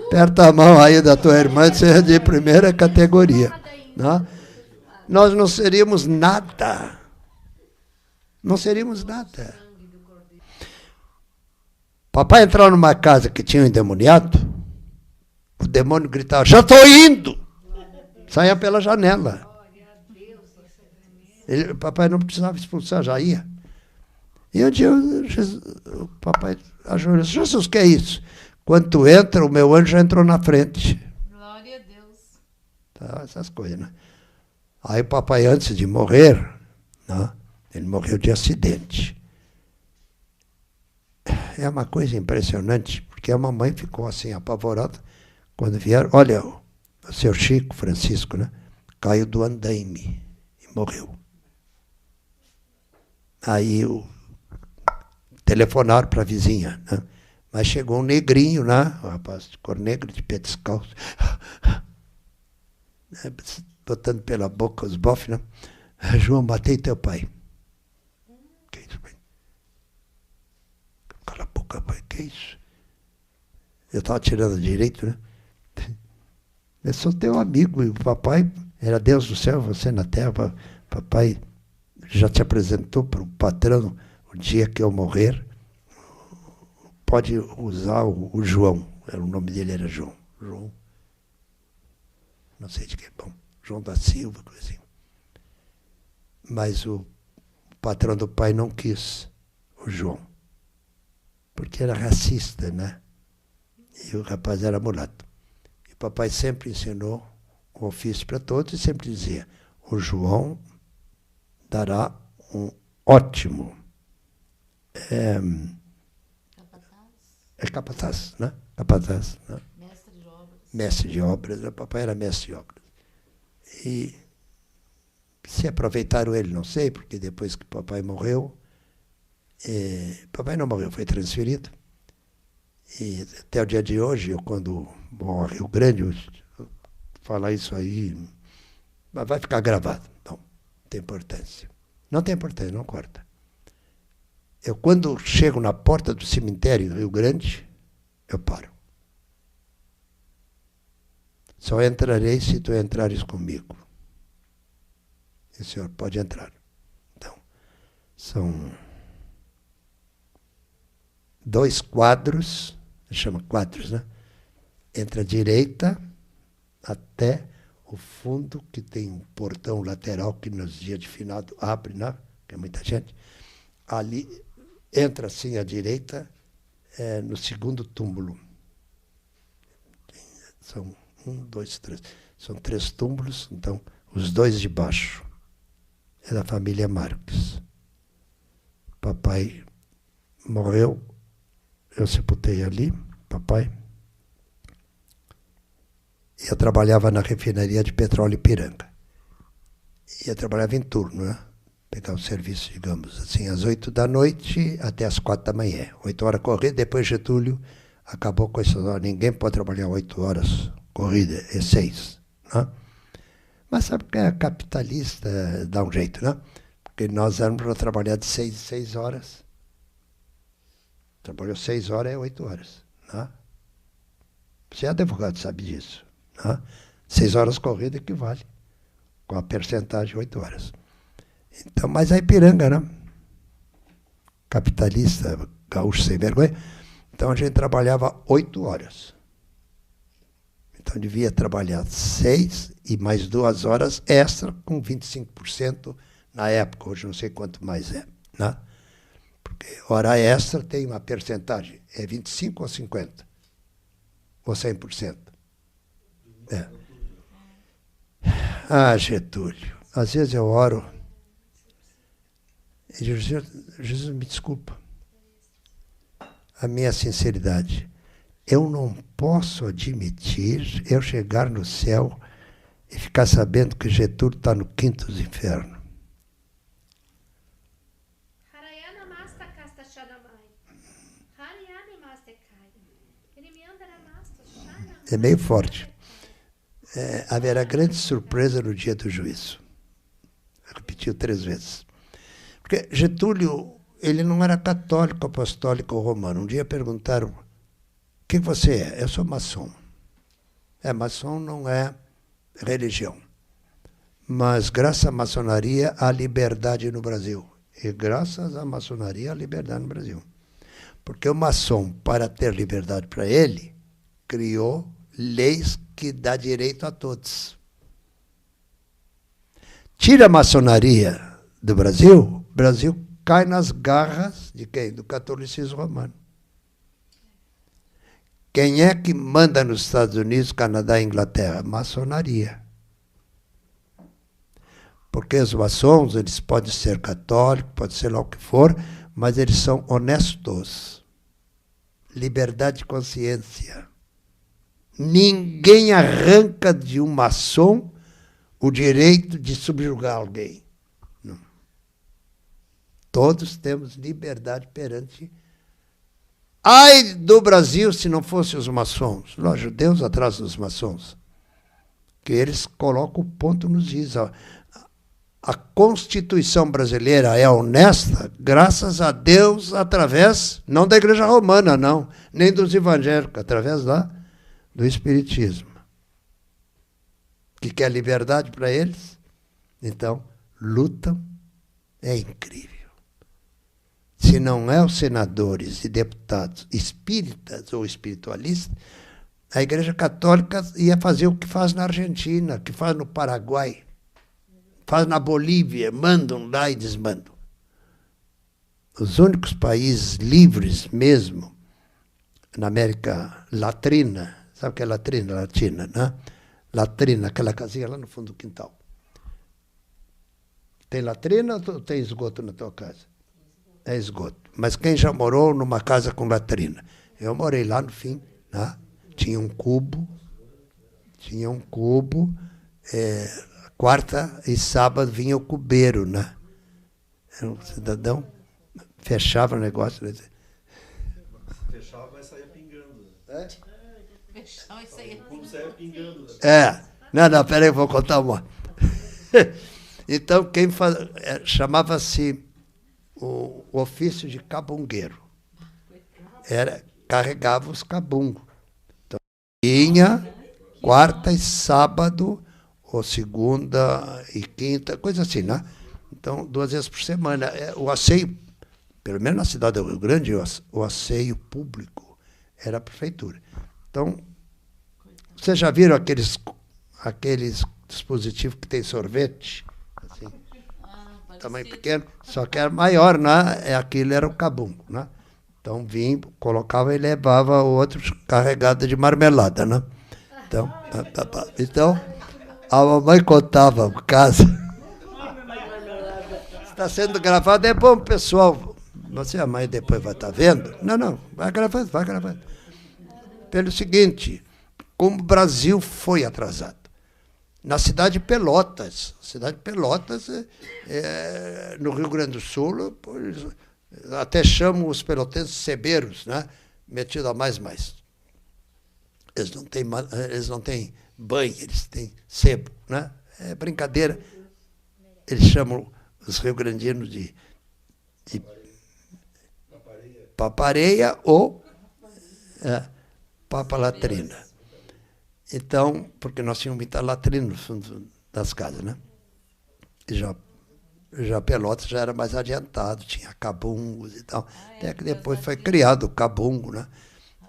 Aperta a mão aí da tua irmã, você é de primeira categoria. Né? Nós não seríamos nada. Não seríamos nada. Papai entrou numa casa que tinha um endemoniado, o demônio gritava, já estou indo! Saia pela janela. Papai não precisava expulsar, já ia. E um dia o papai ajoelhou, Jesus, o que é isso? Quando tu entra, o meu anjo já entrou na frente.
Glória a Deus.
Tá, essas coisas, né? Aí o papai, antes de morrer, né, ele morreu de acidente. É uma coisa impressionante, porque a mamãe ficou assim, apavorada, quando vieram. Olha, o seu Chico Francisco, né, caiu do andaime e morreu. Aí telefonaram para a vizinha, né? Mas chegou um negrinho, né? Um rapaz de cor negra, de pé descalço, botando pela boca os bofes, né? João, matei teu pai. Que isso, pai? Cala a boca, pai, que isso? Eu estava tirando direito, né? Eu sou teu amigo, e o papai era Deus do céu, você na terra. Papai já te apresentou para o patrão o dia que eu morrer. Pode usar o João. O nome dele era João. João. Não sei de que. Bom, João da Silva, coisa assim. Mas o patrão do pai não quis o João. Porque era racista, né? E o rapaz era mulato. E o papai sempre ensinou o ofício para todos e sempre dizia, o João dará um ótimo... É capataz, né? Capataz, né?
Mestre de obras.
Mestre de obras. O papai era mestre de obras. E se aproveitaram ele, não sei, porque depois que o papai morreu, papai não morreu, foi transferido. E até o dia de hoje, eu, quando vou ao Rio Grande, eu falar isso aí, mas vai ficar gravado. Não tem importância. Não tem importância, não corta. Eu, quando chego na porta do cemitério do Rio Grande, eu paro. Só entrarei se tu entrares comigo. E o senhor pode entrar. Então, são 2 quadros, chama quadros, né? Entre a direita até o fundo, que tem um portão lateral que nos dias de finado abre, né? Que é muita gente. Ali entra assim à direita, no segundo túmulo. São 1, 2, 3. São 3 túmulos, então os 2 de baixo. É da família Marques. Papai morreu, eu sepultei ali, papai. Eu trabalhava na refinaria de petróleo Ipiranga. E eu trabalhava em turno, né? Pegar o serviço, digamos assim, às 8 da noite até às 4 da manhã. 8 horas corrida, depois Getúlio acabou com essas horas. Ninguém pode trabalhar 8 horas corrida, é 6. Né? Mas sabe que é capitalista, dá um jeito, né? Porque nós éramos para trabalhar de 6 em 6 horas. Trabalhou 6 horas, é 8 horas. Né? Você é advogado, sabe disso. Né? 6 horas corrida equivale, com a percentagem de 8 horas. Então, mas a Ipiranga, né? Capitalista, gaúcho sem vergonha. Então a gente trabalhava 8 horas. Então devia trabalhar 6 e mais 2 horas extra, com 25% na época, hoje não sei quanto mais é. Né? Porque hora extra tem uma percentagem, é 25% ou 50%? Ou 100%? É. Ah, Getúlio, às vezes eu oro e digo, Jesus, me desculpa a minha sinceridade. Eu não posso admitir eu chegar no céu e ficar sabendo que Getúlio está no quinto dos infernos. É meio forte. Haverá grande surpresa no dia do juízo. Repetiu 3 vezes. Porque Getúlio, ele não era católico, apostólico ou romano. Um dia perguntaram, o que você é? Eu sou maçom. Maçom não é religião. Mas graças à maçonaria, há liberdade no Brasil. E graças à maçonaria, há liberdade no Brasil. Porque o maçom, para ter liberdade para ele, criou leis que dá direito a todos. Tira a maçonaria do Brasil, o Brasil cai nas garras de quem? Do catolicismo romano. Quem é que manda nos Estados Unidos, Canadá e Inglaterra? Maçonaria. Porque os maçons, eles podem ser católicos, pode ser lá o que for, mas eles são honestos. Liberdade de consciência. Ninguém arranca de um maçom o direito de subjugar alguém. Não. Todos temos liberdade perante. Ai do Brasil se não fossem os maçons. Lógico, Deus atrás dos maçons. Que eles colocam o ponto nos is. A Constituição brasileira é honesta, graças a Deus, através, não da Igreja Romana, não, nem dos evangélicos, através do Espiritismo. Que quer liberdade para eles? Então, lutam. É incrível. Se não é os senadores e deputados espíritas ou espiritualistas, a Igreja Católica ia fazer o que faz na Argentina, o que faz no Paraguai, faz na Bolívia, mandam lá e desmandam. Os únicos países livres mesmo, na América Latina, sabe o que é latrina? Latina, né? Latrina, aquela casinha lá no fundo do quintal. Tem latrina ou tem esgoto na tua casa? É esgoto. Mas quem já morou numa casa com latrina? Eu morei lá no fim, né? Tinha um cubo, quarta e sábado vinha o cubeiro, né? Era um cidadão, fechava o negócio. Né?
Fechava, mas saía pingando.
É?
Fechar isso aí.
Como saía pingando.
Não, peraí, eu vou contar uma. Então, quem chamava-se o ofício de cabungueiro. Carregava os cabungos. Então, tinha quarta e sábado, ou segunda e quinta, coisa assim, né? Então, 2 vezes por semana. O asseio, pelo menos na cidade do Rio Grande, o asseio público era a prefeitura. Então, vocês já viram aqueles dispositivos que tem sorvete? Assim, tamanho pequeno, só que era maior, né? Aquilo era o cabungo, né? Então, vinha, colocava e levava o outro carregado de marmelada, né? Então a mamãe contava o caso. Está sendo gravado, é bom, pessoal. Você, a mãe, depois vai estar vendo? Não, vai gravando. Pelo seguinte, como o Brasil foi atrasado. Na cidade de Pelotas. No Rio Grande do Sul, até chamam os pelotenses sebeiros, né? Metido a mais. Eles não têm banho, eles têm sebo, né? É brincadeira. Eles chamam os rio-grandinos de papareia ou papa-latrina. Então, porque nós tínhamos muita latrina no fundo das casas, né? E já Já Pelotas já era mais adiantado, tinha cabungos e tal. Até que depois foi criado o cabungo, né?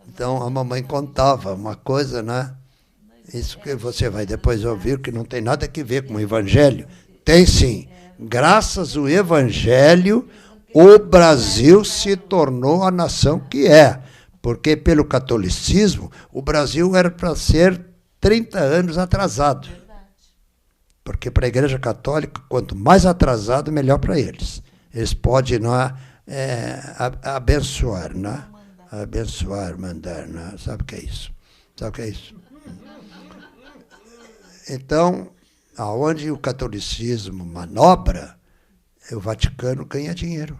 Então a mamãe contava uma coisa, né? Isso que você vai depois ouvir, que não tem nada a ver com o Evangelho. Tem sim. Graças ao Evangelho, o Brasil se tornou a nação que é. Porque pelo catolicismo, o Brasil era para ser 30 anos atrasado. Porque para a Igreja Católica, quanto mais atrasado, melhor para eles. Eles podem abençoar, né? Abençoar, mandar, né? Sabe o que é isso? Sabe o que é isso? Então, aonde o catolicismo manobra, o Vaticano ganha dinheiro.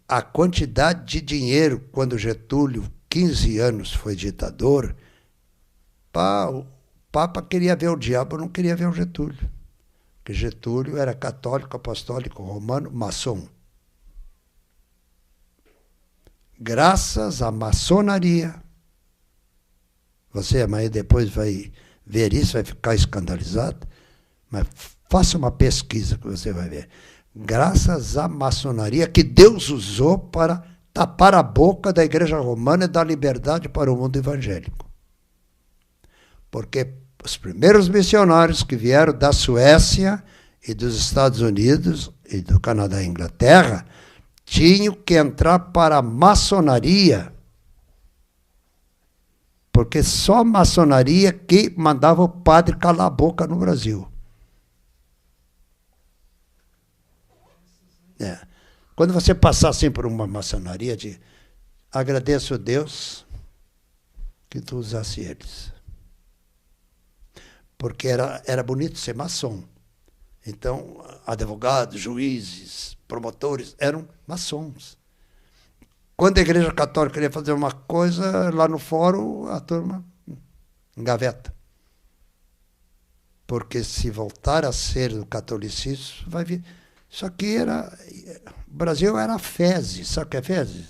A quantidade de dinheiro, quando Getúlio, 15 anos, foi ditador, o Papa queria ver o diabo, não queria ver o Getúlio. Porque Getúlio era católico, apostólico, romano, maçom. Graças à maçonaria, você amanhã depois vai ver isso, vai ficar escandalizado, mas faça uma pesquisa que você vai ver. Graças à maçonaria que Deus usou para tapar a boca da Igreja Romana e dar liberdade para o mundo evangélico. Porque os primeiros missionários que vieram da Suécia e dos Estados Unidos e do Canadá e Inglaterra tinham que entrar para a maçonaria, porque só a maçonaria que mandava o padre calar a boca no Brasil. Quando você passar assim por uma maçonaria, agradeço a Deus que tu usasse eles. Porque era bonito ser maçom. Então, advogados, juízes, promotores eram maçons. Quando a Igreja Católica queria fazer uma coisa, lá no fórum, a turma engaveta. Porque se voltar a ser o catolicismo, vai vir. Isso aqui o Brasil era fezes. Sabe o que é fezes?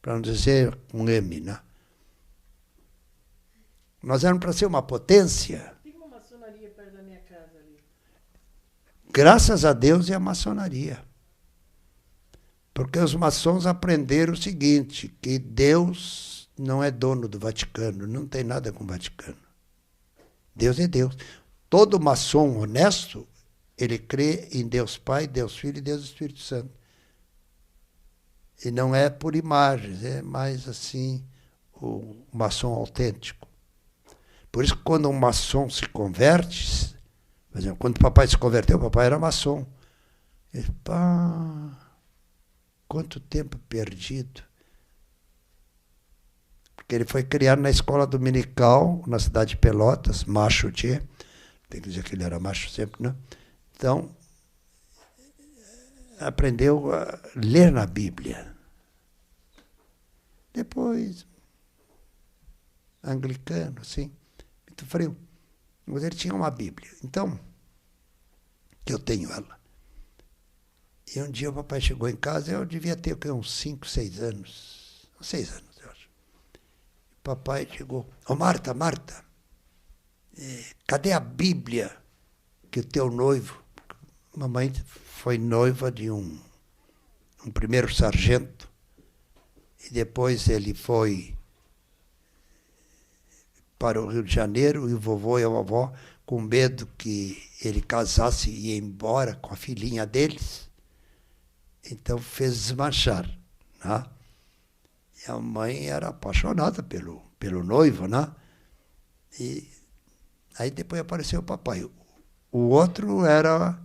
Para não dizer um M, né? Nós éramos para ser uma potência.
Tem uma maçonaria perto da minha casa ali.
Graças a Deus é a maçonaria. Porque os maçons aprenderam o seguinte, que Deus não é dono do Vaticano, não tem nada com o Vaticano. Deus é Deus. Todo maçom honesto, ele crê em Deus Pai, Deus Filho e Deus Espírito Santo. E não é por imagens, é mais assim o maçom autêntico. Por isso que quando um maçom se converte, por exemplo, quando o papai se converteu, o papai era maçom. Ele, quanto tempo perdido. Porque ele foi criado na escola dominical, na cidade de Pelotas, macho tchê. Tem que dizer que ele era macho sempre, né? Então, aprendeu a ler na Bíblia. Depois, anglicano, assim, muito frio. Mas ele tinha uma Bíblia. Então, que eu tenho ela. E um dia o papai chegou em casa, eu devia ter uns 5, 6 anos. 6 anos, eu acho. O papai chegou. Marta, cadê a Bíblia que o teu noivo... Mamãe foi noiva de um primeiro sargento. E depois ele foi para o Rio de Janeiro e o vovô e a vovó, com medo que ele casasse e ia embora com a filhinha deles, então fez desmanchar. Né? E a mãe era apaixonada pelo noivo, né? E aí depois apareceu o papai. O outro era...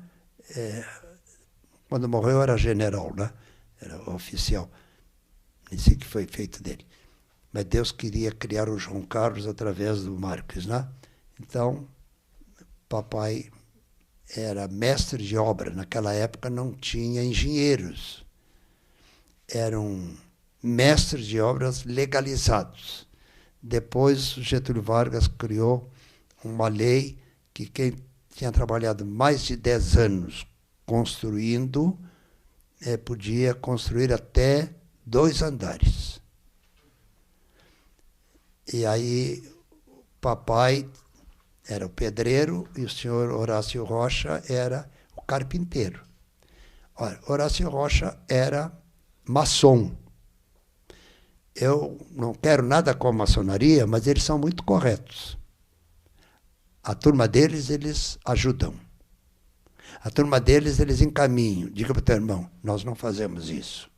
quando morreu era general, né? Era oficial. Nem sei o que foi feito dele. Mas Deus queria criar o João Carlos através do Marques, né? Então, papai era mestre de obra. Naquela época não tinha engenheiros. Eram mestres de obras legalizados. Depois, Getúlio Vargas criou uma lei que quem tinha trabalhado mais de 10 anos construindo, podia construir até 2 andares. E aí, papai era o pedreiro e o senhor Horácio Rocha era o carpinteiro. Olha, Horácio Rocha era maçom. Eu não quero nada com a maçonaria, mas eles são muito corretos. A turma deles, eles ajudam. A turma deles, eles encaminham. Diga para o teu irmão, nós não fazemos isso.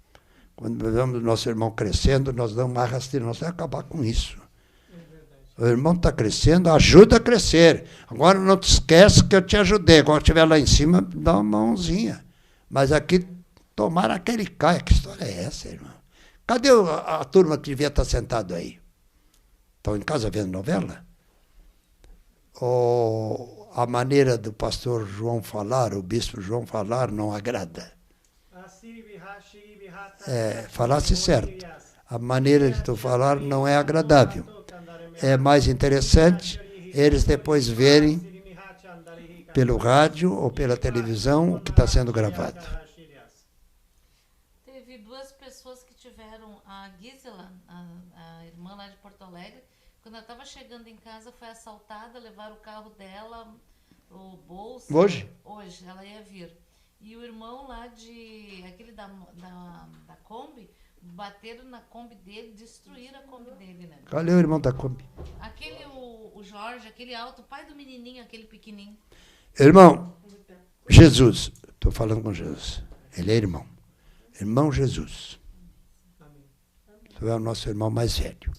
Quando vemos o nosso irmão crescendo, nós damos uma rasteira, nós vamos acabar com isso. O irmão está crescendo, ajuda a crescer. Agora não te esquece que eu te ajudei. Quando estiver lá em cima, dá uma mãozinha. Mas aqui, tomara que ele caia. Que história é essa, irmão? Cadê a turma que devia estar sentado aí? Estão em casa vendo novela? Ou a maneira do pastor João falar, o bispo João falar, não agrada? Falasse certo. A maneira de tu falar não é agradável. É mais interessante eles depois verem pelo rádio ou pela televisão o que está sendo gravado.
Teve duas pessoas que tiveram, a Gisela, a irmã lá de Porto Alegre, quando ela estava chegando em casa, foi assaltada, levaram o carro dela, o bolso.
Hoje?
Hoje, ela ia vir. E o irmão lá aquele da Kombi, bateram na Kombi dele, destruíram a Kombi dele, né?
Qual é o irmão da Kombi?
Aquele, o Jorge, aquele alto, o pai do menininho, aquele pequenininho.
Irmão, Jesus. Estou falando com Jesus. Ele é irmão. Irmão Jesus. Tu é o nosso irmão mais velho.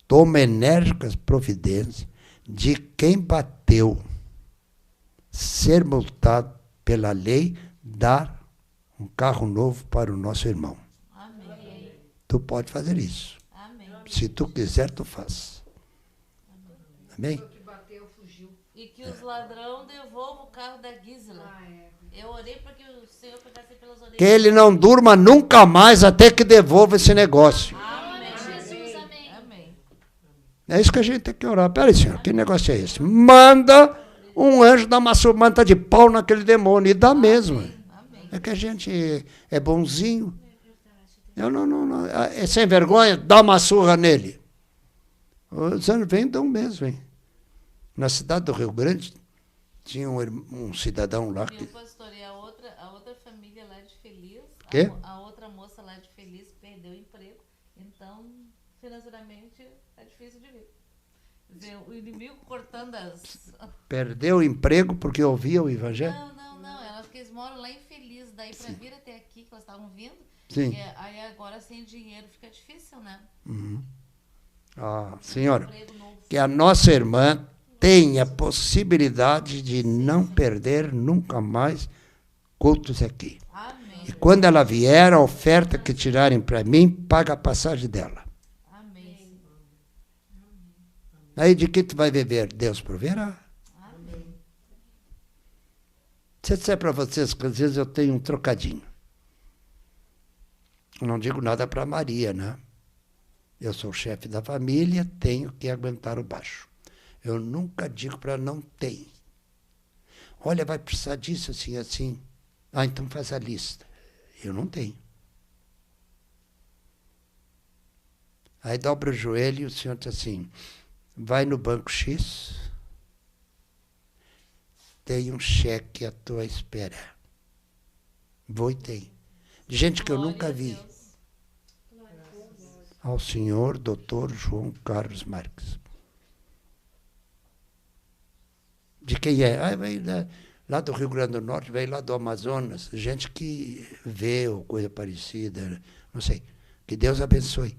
Toma enérgicas providências de quem bateu ser multado pela lei, dar um carro novo para o nosso irmão.
Amém.
Tu pode fazer isso.
Amém.
Se tu quiser, tu faz. Amém?
E que os ladrões devolvam o carro da Gisela. Eu orei para que o Senhor pegasse pelas orelhas.
Que ele não durma nunca mais até que devolva esse negócio.
Amém. Jesus, amém. Amém.
É isso que a gente tem que orar. Peraí, Senhor, que negócio é esse? Manda um anjo dar uma manta de pau naquele demônio. E dá mesmo.
Amém.
É que a gente é bonzinho. Eu não. É sem vergonha, dá uma surra nele. Os anos vêm, dão mesmo, hein? Na cidade do Rio Grande, tinha um cidadão lá que...
Meu pastor, e a outra família lá de Feliz,
Quê?
a outra moça lá de Feliz perdeu o emprego, então, financeiramente, é difícil de ver. Ver o inimigo cortando as...
Perdeu o emprego porque ouvia o evangelho?
Não, eles moram lá em Feliz, daí para vir até aqui, que elas estavam vindo,
Sim.
aí agora sem dinheiro fica difícil, né?
Uhum. Senhora,
Emprego novo.
que a nossa irmã tenha possibilidade de não perder nunca mais cultos aqui.
Amém.
E quando ela vier, a oferta que tirarem para mim, paga a passagem dela.
Amém.
Aí de que tu vai viver? Deus proverá.
Amém.
Se eu disser para vocês que às vezes eu tenho um trocadinho. Eu não digo nada para Maria, né? Eu sou o chefe da família, tenho que aguentar o baixo. Eu nunca digo para não tem. Olha, vai precisar disso, assim, assim. Então faz a lista. Eu não tenho. Aí dobra o joelho e o senhor diz assim, vai no banco X, tem um cheque à tua espera. Vou e tem. De gente que eu
Glória
nunca
a
vi.
Deus.
Ao senhor Dr. João Carlos Marques. De quem é? Veio lá do Rio Grande do Norte, veio lá do Amazonas, gente que vê ou coisa parecida, não sei. Que Deus abençoe.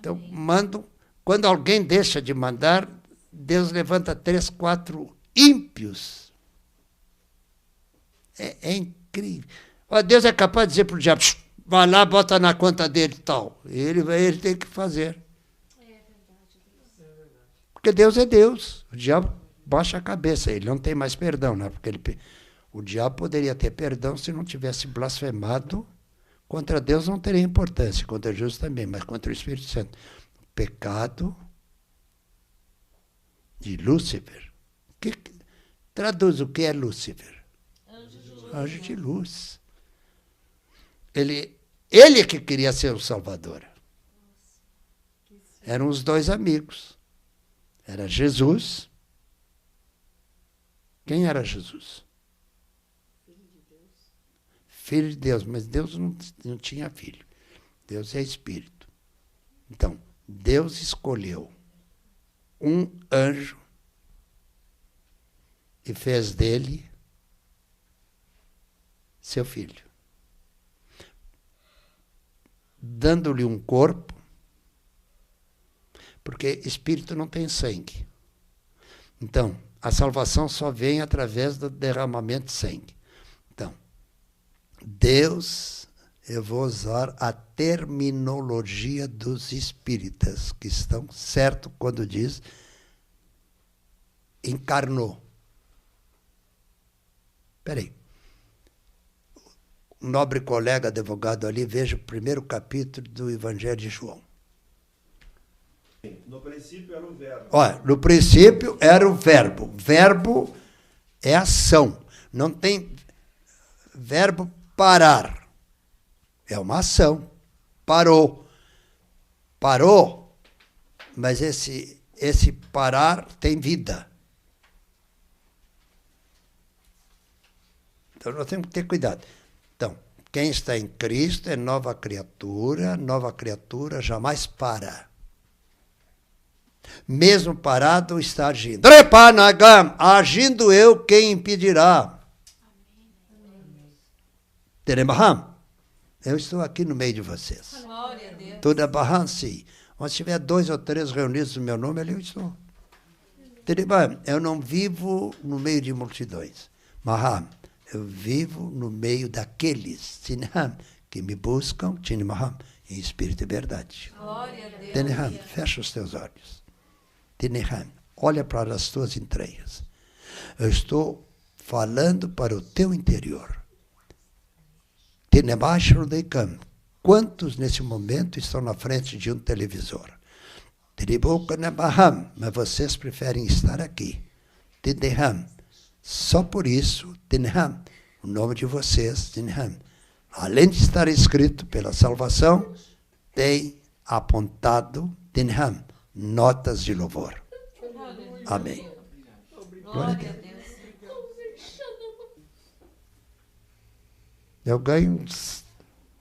Então, mando. Quando alguém deixa de mandar, Deus levanta 3, 4 ímpios. É incrível. Ó, Deus é capaz de dizer para o diabo, vai lá, bota na conta dele e tal. Ele tem que fazer. Porque Deus é Deus. O diabo baixa a cabeça, ele não tem mais perdão, né? Porque o diabo poderia ter perdão se não tivesse blasfemado. Contra Deus não teria importância, contra Jesus também, mas contra o Espírito Santo. O pecado de Lúcifer. Traduz o que é Lúcifer?
Anjo de luz.
Anjo de luz. Ele que queria ser o Salvador. Eram os dois amigos. Era Jesus Quem era Jesus? Filho de Deus, mas Deus não tinha filho. Deus é espírito. Então, Deus escolheu um anjo e fez dele seu filho, dando-lhe um corpo, porque espírito não tem sangue. Então, a salvação só vem através do derramamento de sangue. Então, Deus, eu vou usar a terminologia dos espíritas, que estão certo quando diz encarnou. Espera aí. Um nobre colega advogado ali, veja o primeiro capítulo do Evangelho de João.
No princípio era o verbo.
Olha, no princípio era o verbo. Verbo é ação. Não tem verbo parar. É uma ação. Parou. Parou, mas esse parar tem vida. Então nós temos que ter cuidado. Então, quem está em Cristo é nova criatura jamais para. Mesmo parado está agindo. Agindo eu, quem impedirá? Teremaham. Eu estou aqui no meio de vocês.
Glória a Deus.
Toda Bahansi. Onde tiver 2 ou 3 reunidos no meu nome, ali eu estou. Teremaham. Eu não vivo no meio de multidões. Maham. Eu vivo no meio daqueles que me buscam em espírito e verdade.
Glória a Deus.
Teneham, fecha os teus olhos. Teneham, olha para as tuas entranhas. Eu estou falando para o teu interior. Tenemashrodekam, quantos nesse momento estão na frente de um televisor? Teribokanabaham, mas vocês preferem estar aqui. Teneham, só por isso, Teneham, o nome de vocês, Teneham, além de estar escrito pela salvação, tem apontado, Teneham, notas de louvor. Amém.
Glória a Deus.
Eu ganho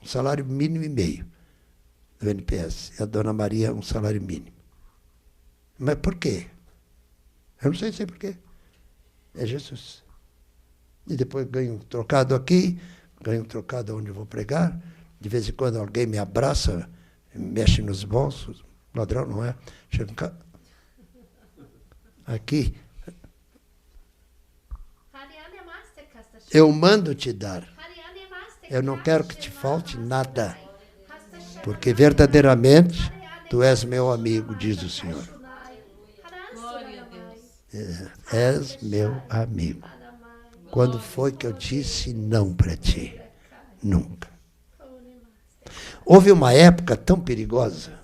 um salário mínimo e meio do NPS. E a dona Maria um salário mínimo. Mas por quê? Eu não sei por quê. É Jesus. E depois ganho um trocado aqui, ganho um trocado onde eu vou pregar. De vez em quando alguém me abraça, mexe nos bolsos. Ladrão não é? Chega em casa. Aqui. Eu mando te dar. Eu não quero que te falte nada. Porque verdadeiramente tu és meu amigo, diz o Senhor.
Glória a Deus.
És meu amigo. Quando foi que eu disse não para ti? Nunca. Houve uma época tão perigosa.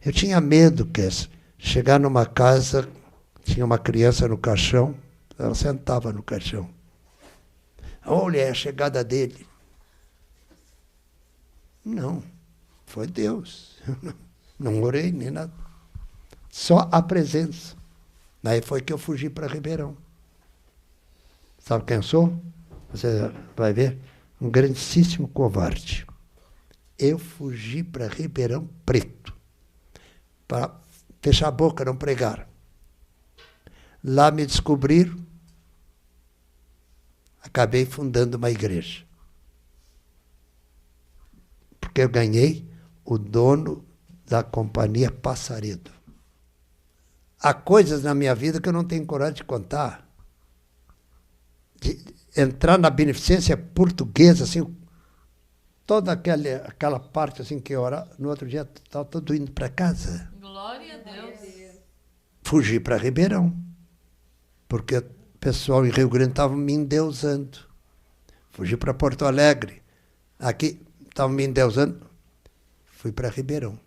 Eu tinha medo que chegar numa casa, tinha uma criança no caixão, ela sentava no caixão. Olha a chegada dele. Não, foi Deus. Não orei nem nada. Só a presença. Daí foi que eu fugi para Ribeirão. Sabe quem eu sou? Você vai ver. Um grandíssimo covarde. Eu fugi para Ribeirão Preto. Para fechar a boca, não pregar. Lá me descobriram. Acabei fundando uma igreja. Porque eu ganhei o dono da companhia Passaredo. Há coisas na minha vida que eu não tenho coragem de contar. De entrar na beneficência portuguesa, assim, toda aquela parte assim que eu orava, no outro dia estava todo indo para casa.
Glória a Deus.
Fugi para Ribeirão. Porque o pessoal em Rio Grande estava me endeusando. Fugi para Porto Alegre. Aqui estavam me endeusando. Fui para Ribeirão.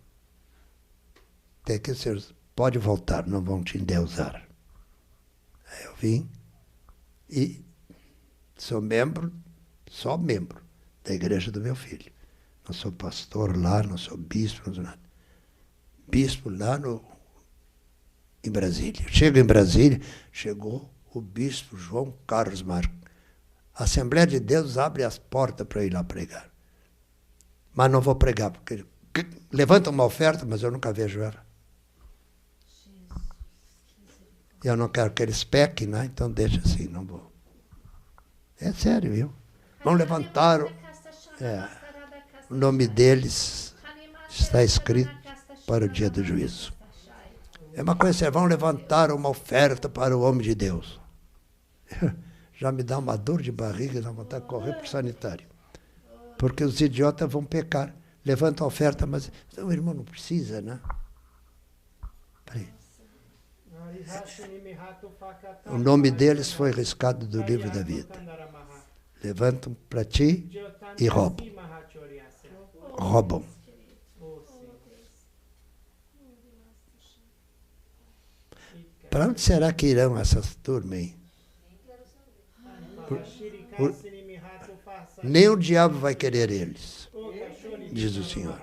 Tem que ser, pode voltar, não vão te endeusar. Aí eu vim e sou membro, só membro da igreja do meu filho. Não sou pastor lá, não sou bispo, não sou nada. Bispo lá em Brasília. Chego em Brasília, chegou o bispo João Carlos Marques. A Assembleia de Deus abre as portas para eu ir lá pregar. Mas não vou pregar, porque levanta uma oferta, mas eu nunca vejo ela. Eu não quero que eles pequem, né? Então deixa assim, não vou. É sério, viu? Vão levantar o nome deles, está escrito para o dia do juízo. É uma coisa séria, vão levantar uma oferta para o homem de Deus. Já me dá uma dor de barriga, dá vontade de correr para o sanitário. Porque os idiotas vão pecar. Levantam a oferta, mas o irmão não precisa, né? Peraí. O nome deles foi riscado do livro da vida. Levantam para ti e roubam. Roubam. Para onde será que irão essas turmas, hein? Nem o diabo vai querer eles, diz o Senhor.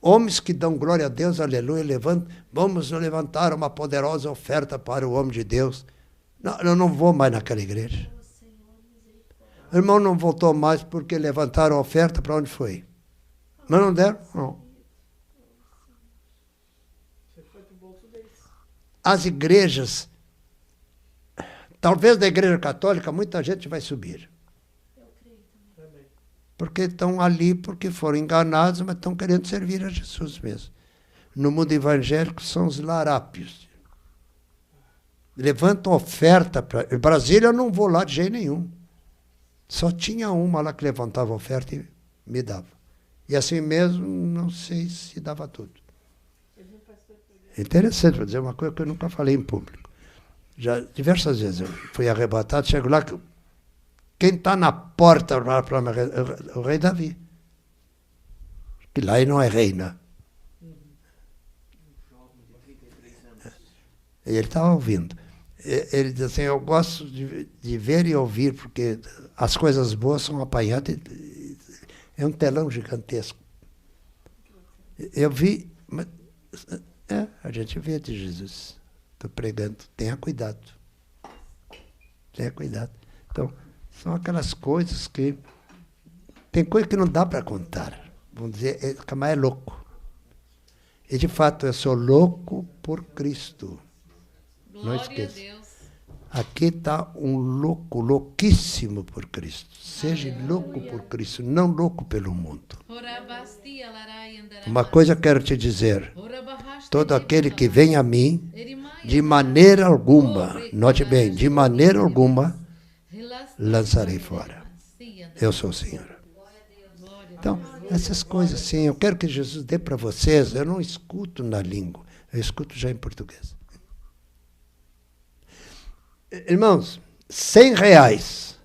Homens que dão glória a Deus, aleluia, vamos levantar uma poderosa oferta para o homem de Deus. Não, eu não vou mais naquela igreja. O irmão não voltou mais porque levantaram a oferta. Para onde foi? Mas não deram? Não. As igrejas, talvez da igreja católica, muita gente vai subir. Porque estão ali porque foram enganados, mas estão querendo servir a Jesus mesmo. No mundo evangélico são os larápios. Levantam oferta para... Em Brasília eu não vou lá de jeito nenhum. Só tinha uma lá que levantava oferta e me dava. E assim mesmo, não sei se dava tudo. É interessante, vou dizer uma coisa que eu nunca falei em público. Já diversas vezes eu fui arrebatado, chego lá, quem está na porta para o rei Davi. Que lá ele não é rei, né? Ele estava ouvindo. Ele diz assim, eu gosto de ver e ouvir, porque as coisas boas são apanhadas. É um telão gigantesco. Eu vi... Mas, a gente vê de Jesus. Estou pregando. Tenha cuidado. Tenha cuidado. Então, são aquelas coisas que... Tem coisa que não dá para contar. Vamos dizer, mas é louco. E, de fato, eu sou louco por Cristo. Não esqueça.
Glória a Deus.
Aqui está um louco, louquíssimo por Cristo. Seja louco por Cristo, não louco pelo mundo. Uma coisa eu quero te dizer. Todo aquele que vem a mim, de maneira alguma, note bem, de maneira alguma, lançarei fora. Eu sou o Senhor. Então, essas coisas assim, eu quero que Jesus dê para vocês, eu não escuto na língua, eu escuto já em português. Irmãos, R$100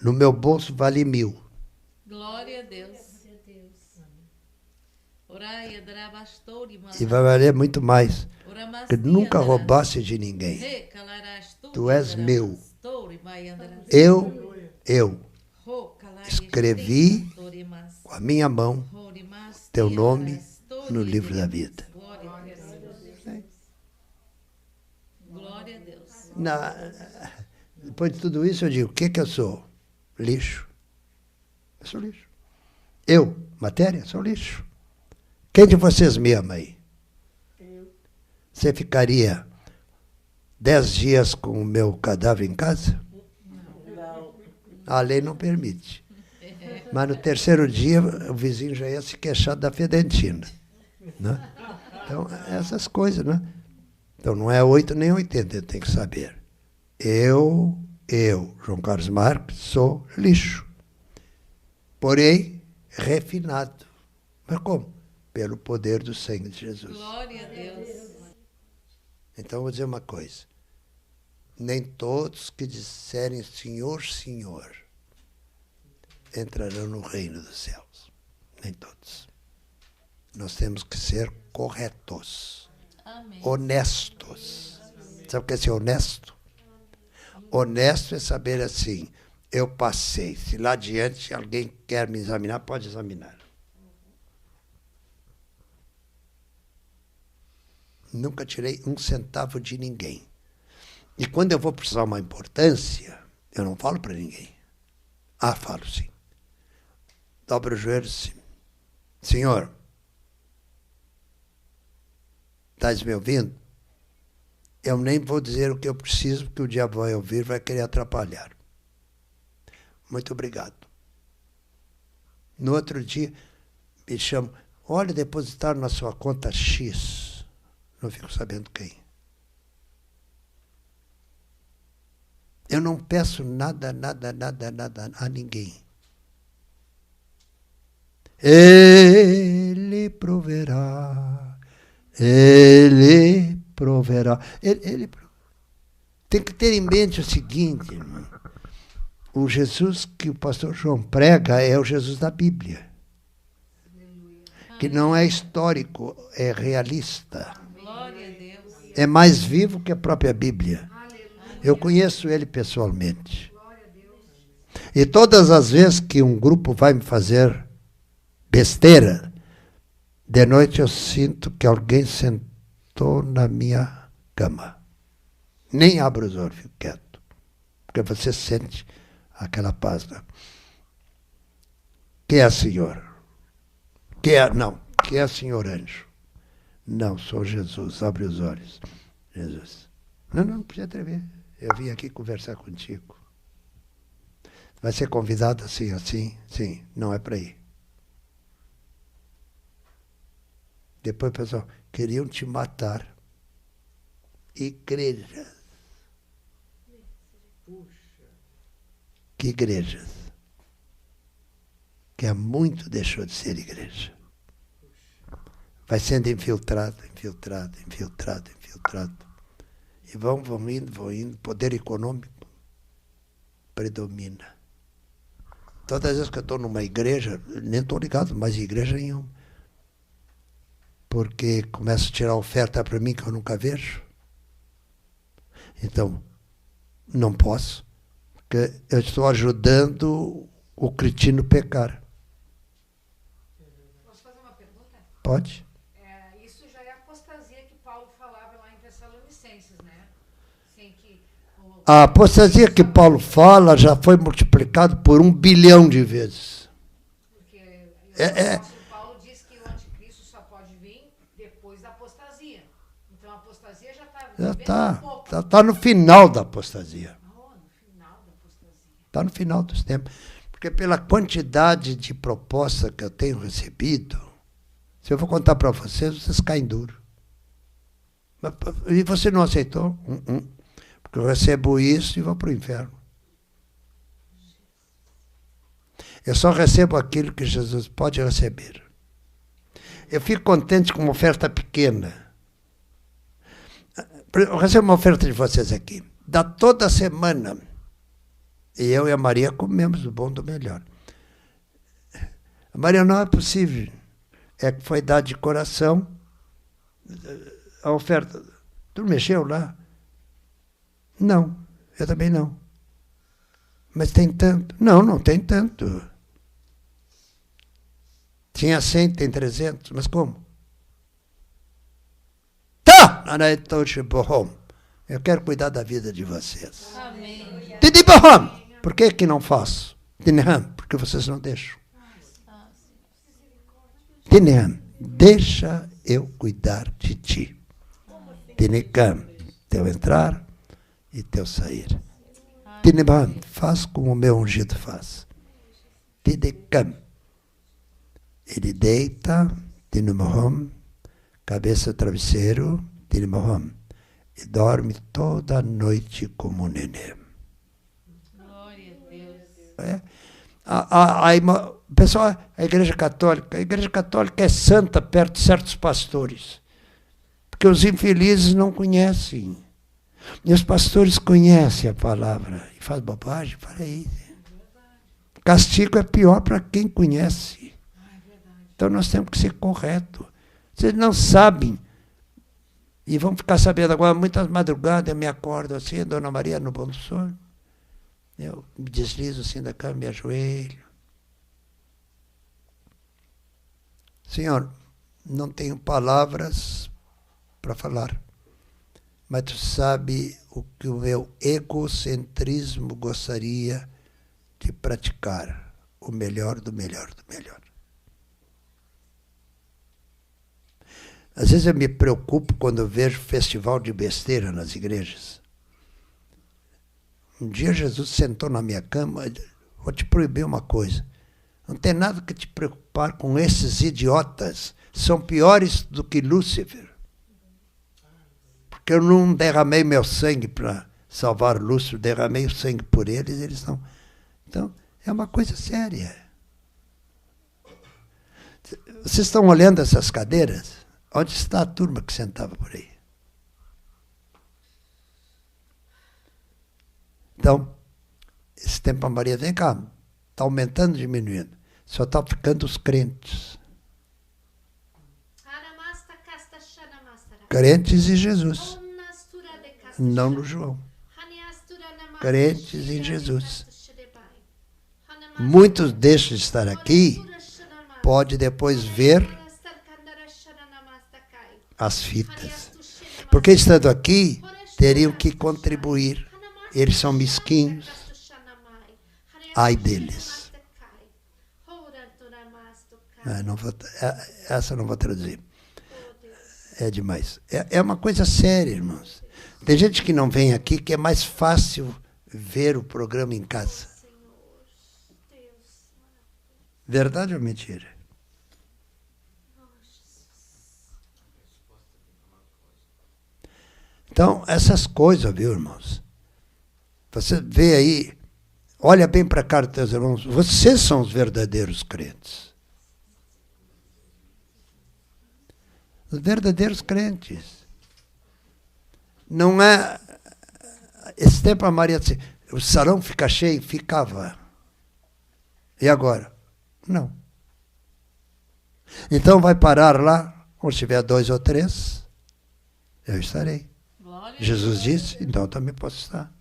no meu bolso vale 1.000.
Glória a Deus.
E vai valer muito mais. Que nunca roubasse de ninguém. Tu és meu. Eu escrevi com a minha mão teu nome no livro da vida.
Glória a Deus.
Depois de tudo isso, eu digo, o que eu sou? Lixo. Eu sou lixo. Eu, matéria, sou lixo. Quem de vocês me ama aí? Você ficaria 10 dias com o meu cadáver em casa?
Não.
A lei não permite. Mas no terceiro dia, o vizinho já ia se queixar da fedentina. Né? Então, essas coisas, né? Então, não é 8 nem 80, eu tenho que saber. Eu, João Carlos Marques, sou lixo. Porém, refinado. Mas como? Pelo poder do sangue de Jesus.
Glória a Deus.
Então, vou dizer uma coisa. Nem todos que disserem Senhor, Senhor, entrarão no reino dos céus. Nem todos. Nós temos que ser corretos.
Amém.
Honestos. Sabe o que é ser honesto? Honesto é saber assim, eu passei. Se lá adiante alguém quer me examinar, pode examinar. Nunca tirei 1 centavo de ninguém. E quando eu vou precisar uma importância, eu não falo para ninguém. Ah, falo sim. Dobro o joelho, sim. Senhor, estás me ouvindo? Eu nem vou dizer o que eu preciso, porque o diabo vai ouvir, vai querer atrapalhar. Muito obrigado. No outro dia, me chamam, olha, depositaram na sua conta X. Não fico sabendo quem. Eu não peço nada a ninguém. Ele proverá. Ele proverá. Tem que ter em mente o seguinte, irmão. O Jesus que o pastor João prega é o Jesus da Bíblia. Que não é histórico, é realista.
Glória a Deus.
É mais vivo que a própria Bíblia. Eu conheço ele pessoalmente. E todas as vezes que um grupo vai me fazer besteira, de noite eu sinto que alguém sentou na minha cama. Nem abro os olhos, fico quieto. Porque você sente aquela paz. Né? Quem é, Senhor? Quem é, Senhor anjo? Não, sou Jesus. Abre os olhos. Jesus. Não precisa tremer. Eu vim aqui conversar contigo. Vai ser convidado assim? Sim, não é para ir. Depois, pessoal, queriam te matar. Igrejas. Que igrejas? Que há muito deixou de ser igreja. Vai sendo infiltrado. E vão indo. Poder econômico predomina. Todas as vezes que eu estou numa igreja, nem estou ligado mais em igreja nenhuma. Porque começo a tirar oferta para mim que eu nunca vejo. Então, não posso. Porque eu estou ajudando o cretino a pecar.
Posso fazer uma pergunta?
Pode?
Isso já é a apostasia que Paulo falava lá em Tessalonicenses, né? Assim, que
A apostasia que Paulo fala já foi multiplicado por 1 bilhão de vezes.
Porque o apóstolo Paulo diz que o anticristo só pode vir depois da apostasia. Então a apostasia já está
Já está no final da apostasia.
no final da apostasia.
Está no final dos tempos. Porque pela quantidade de propostas que eu tenho recebido, se eu vou contar para vocês caem duro. E você não aceitou? Porque eu recebo isso e vou para o inferno. Eu só recebo aquilo que Jesus pode receber. Eu fico contente com uma oferta pequena. Eu recebo uma oferta de vocês aqui. Dá toda semana. E eu e a Maria comemos do bom do melhor. A Maria, não é possível. É que foi dado de coração a oferta. Tu mexeu lá? Não, eu também não. Mas tem tanto? Não tem tanto. Tinha 100, tem 300, mas como? Tá! Eu quero cuidar da vida de vocês.
Amém.
Por que não faço? Porque vocês não deixam. Deixa eu cuidar de ti. Teu entrar e teu sair. Faz como o meu ungido faz. Ele deita, cabeça travesseiro, e dorme toda noite como um nenê.
Glória a Deus.
Pessoal, a Igreja Católica é santa perto de certos pastores. Porque os infelizes não conhecem. E os pastores conhecem a palavra. E faz bobagem, para aí. Castigo é pior para quem conhece. Então nós temos que ser corretos. Vocês não sabem. E vão ficar sabendo agora, muitas madrugadas eu me acordo assim, Dona Maria no bom sono. Eu me deslizo assim da cama, me ajoelho. Senhor, não tenho palavras para falar. Mas tu sabe o que o meu egocentrismo gostaria de praticar? O melhor do melhor do melhor. Às vezes eu me preocupo quando eu vejo festival de besteira nas igrejas. Um dia Jesus sentou na minha cama e disse, vou te proibir uma coisa. Não tem nada que te preocupar com esses idiotas. São piores do que Lúcifer. Porque eu não derramei meu sangue para salvar Lúcifer, derramei o sangue por eles, eles não. Então, é uma coisa séria. Vocês estão olhando essas cadeiras? Onde está a turma que sentava por aí? Então, esse tempo a Maria, vem cá, está aumentando, diminuindo. Só está ficando os crentes. Crentes em Jesus. Não no João. Crentes em Jesus. Muitos deixam de estar aqui, pode depois ver as fitas. Porque estando aqui, teriam que contribuir. Eles são mesquinhos. Ai deles. Essa eu não vou traduzir. É demais. É uma coisa séria, irmãos. Tem gente que não vem aqui que é mais fácil ver o programa em casa. Verdade ou mentira? Então, essas coisas, viu, irmãos? Você vê aí, olha bem para cá, teus irmãos, vocês são os verdadeiros crentes. Os verdadeiros crentes. Não é... Esse tempo a Maria disse, o salão fica cheio, ficava. E agora? Não. Então vai parar lá, onde tiver 2 ou 3, eu estarei. Jesus disse, então eu também posso estar.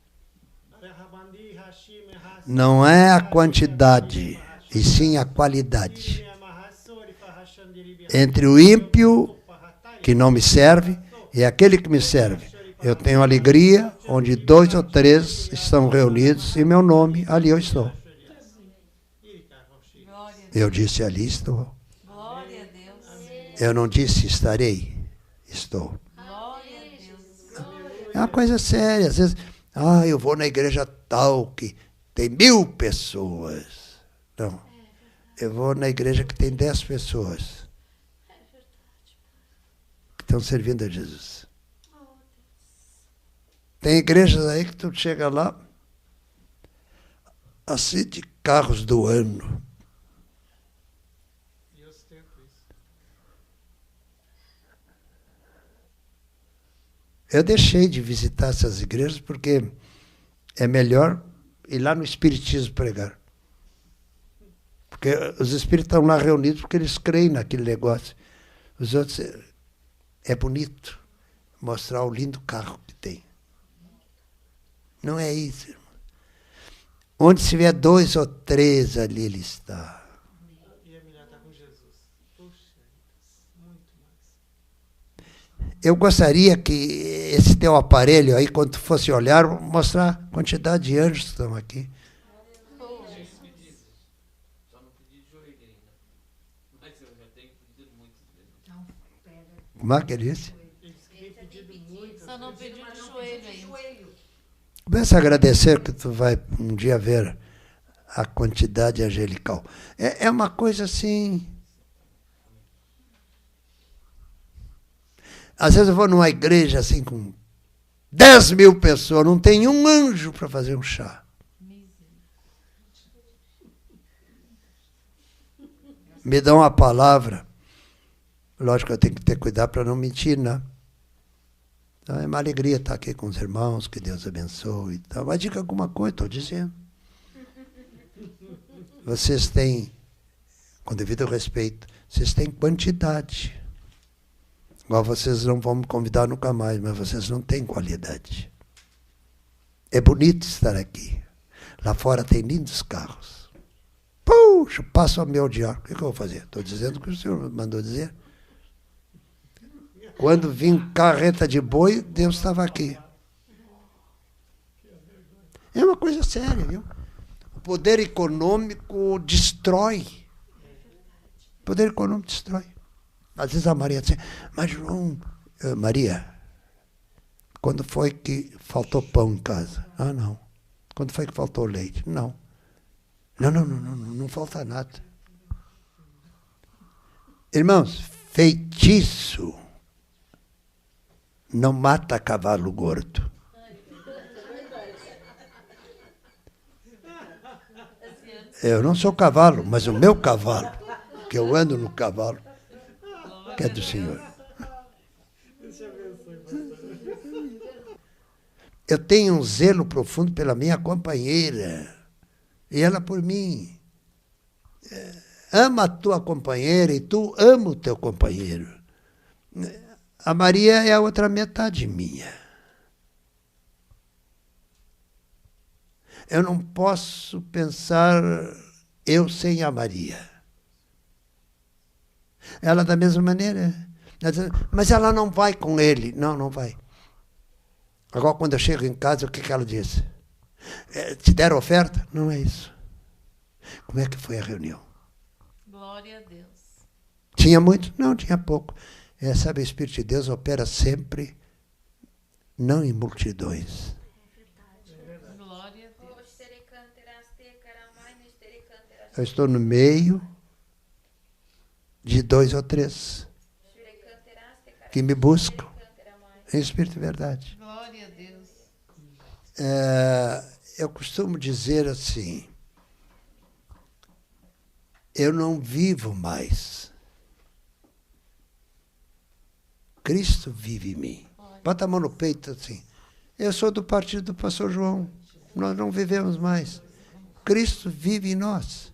Não é a quantidade, e sim a qualidade. Entre o ímpio, que não me serve, e aquele que me serve. Eu tenho alegria, onde 2 ou 3 estão reunidos, em meu nome, ali eu estou. Eu disse, ali estou.
Glória a Deus.
Eu não disse, estarei. Estou.
Glória a Deus.
É uma coisa séria. Às vezes, eu vou na igreja tal que tem 1000 pessoas. Não. Eu vou na igreja que tem 10 pessoas. Que estão servindo a Jesus. Tem igrejas aí que tu chega lá, assim de carros do ano. Eu deixei de visitar essas igrejas porque é melhor ir lá no Espiritismo pregar. Porque os espíritos estão lá reunidos porque eles creem naquele negócio. Os outros, é bonito mostrar o lindo carro que tem. Não é isso, irmão. Onde se tiver 2 ou 3, ali ele está.
E é melhor estar com Jesus. Puxa, muito mais.
Eu gostaria que esse teu aparelho aí, quando tu fosse olhar, mostrar a quantidade de anjos que estão aqui.
Só não pedi de joelho ainda. Mas eu já tenho pedido muitas vezes.
Como é que ele disse?
Só não pediu de joelho ainda.
Começa a agradecer que tu vai um dia ver a quantidade angelical. É uma coisa assim... Às vezes eu vou numa igreja assim com 10.000 pessoas, não tem um anjo para fazer um chá. Me dão uma palavra. Lógico que eu tenho que ter cuidado para não mentir, né? Então, é uma alegria estar aqui com os irmãos, que Deus abençoe e tal. Mas diga alguma coisa, estou dizendo. Vocês têm, com devido respeito, vocês têm quantidade. Igual vocês não vão me convidar nunca mais, mas vocês não têm qualidade. É bonito estar aqui. Lá fora tem lindos carros. Puxa, passo a me odiar. O que eu vou fazer? Estou dizendo o que o senhor mandou dizer. Quando vim carreta de boi, Deus estava aqui. É uma coisa séria, viu? O poder econômico destrói. O poder econômico destrói. Às vezes a Maria diz, mas João, Maria, quando foi que faltou pão em casa? Ah, não. Quando foi que faltou leite? Não. Não falta nada. Irmãos, feitiço não mata cavalo gordo. Eu não sou cavalo, mas o meu cavalo, que eu ando no cavalo, que é do Senhor. Eu tenho um zelo profundo pela minha companheira, e ela por mim. Ama a tua companheira e tu ama o teu companheiro. A Maria é a outra metade minha. Eu não posso pensar eu sem a Maria. Ela da mesma maneira. Mas ela não vai com ele. Não vai. Agora, quando eu chego em casa, o que ela diz? Te deram oferta? Não é isso. Como é que foi a reunião?
Glória a Deus.
Tinha muito? Não, tinha pouco. Sabe, o Espírito de Deus opera sempre, não em multidões.
Glória a Deus.
Eu estou no meio de 2 ou 3 que me buscam em Espírito e verdade.
Glória a Deus.
Eu costumo dizer assim, eu não vivo mais. Cristo vive em mim. Bota a mão no peito assim. Eu sou do partido do pastor João. Nós não vivemos mais. Cristo vive em nós.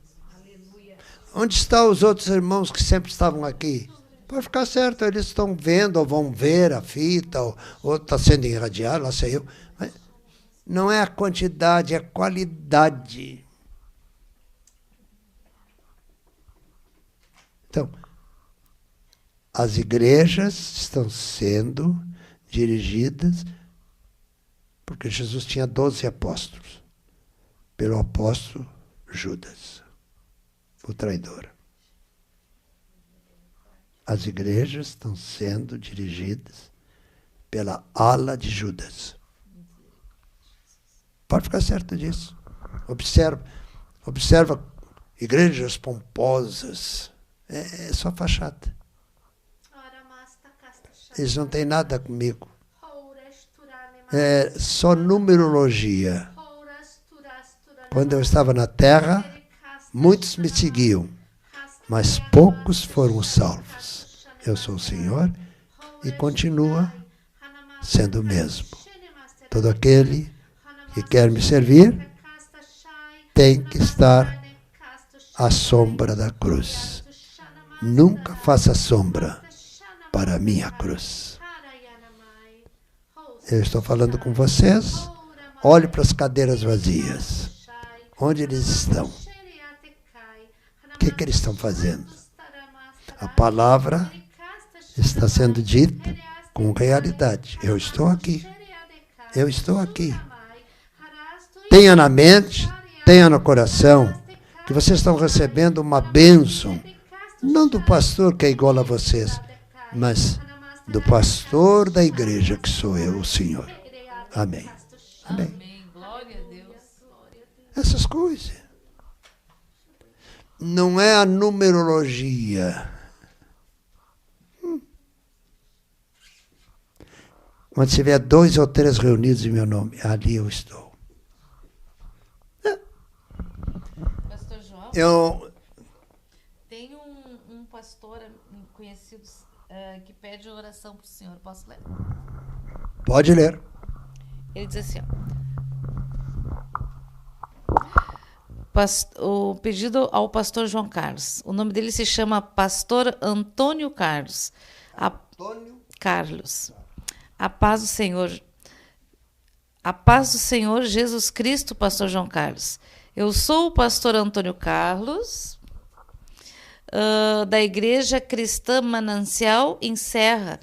Onde estão os outros irmãos que sempre estavam aqui? Pode ficar certo, eles estão vendo ou vão ver a fita, ou está sendo irradiado, lá sei eu. Mas não é a quantidade, é a qualidade. Então, as igrejas estão sendo dirigidas, porque Jesus tinha 12 apóstolos, pelo apóstolo Judas, o traidor. As igrejas estão sendo dirigidas pela ala de Judas. Pode ficar certo disso. Observa igrejas pomposas. É só fachada. Eles não têm nada comigo. É só numerologia. Quando eu estava na terra, muitos me seguiam, mas poucos foram salvos. Eu sou o Senhor e continua sendo o mesmo. Todo aquele que quer me servir tem que estar à sombra da cruz. Nunca faça sombra para a minha cruz. Eu estou falando com vocês. Olhe para as cadeiras vazias. Onde eles estão? O que eles estão fazendo? A palavra está sendo dita com realidade. Eu estou aqui. Eu estou aqui. Tenha na mente, tenha no coração, que vocês estão recebendo uma bênção, não do pastor que é igual a vocês, mas do pastor da igreja, que sou eu, o Senhor. Amém. Amém.
Amém. Glória a Deus.
Essas coisas. Não é a numerologia. Quando tiver 2 ou 3 reunidos em meu nome, ali eu estou.
Pastor João, tem um pastor conhecido que pede oração para o senhor. Posso ler?
Pode ler.
Ele diz assim, o pedido ao pastor João Carlos. O nome dele se chama Pastor Antônio Carlos. Carlos. A paz do Senhor. A paz do Senhor Jesus Cristo, pastor João Carlos. Eu sou o pastor Antônio Carlos, da Igreja Cristã Manancial em Serra.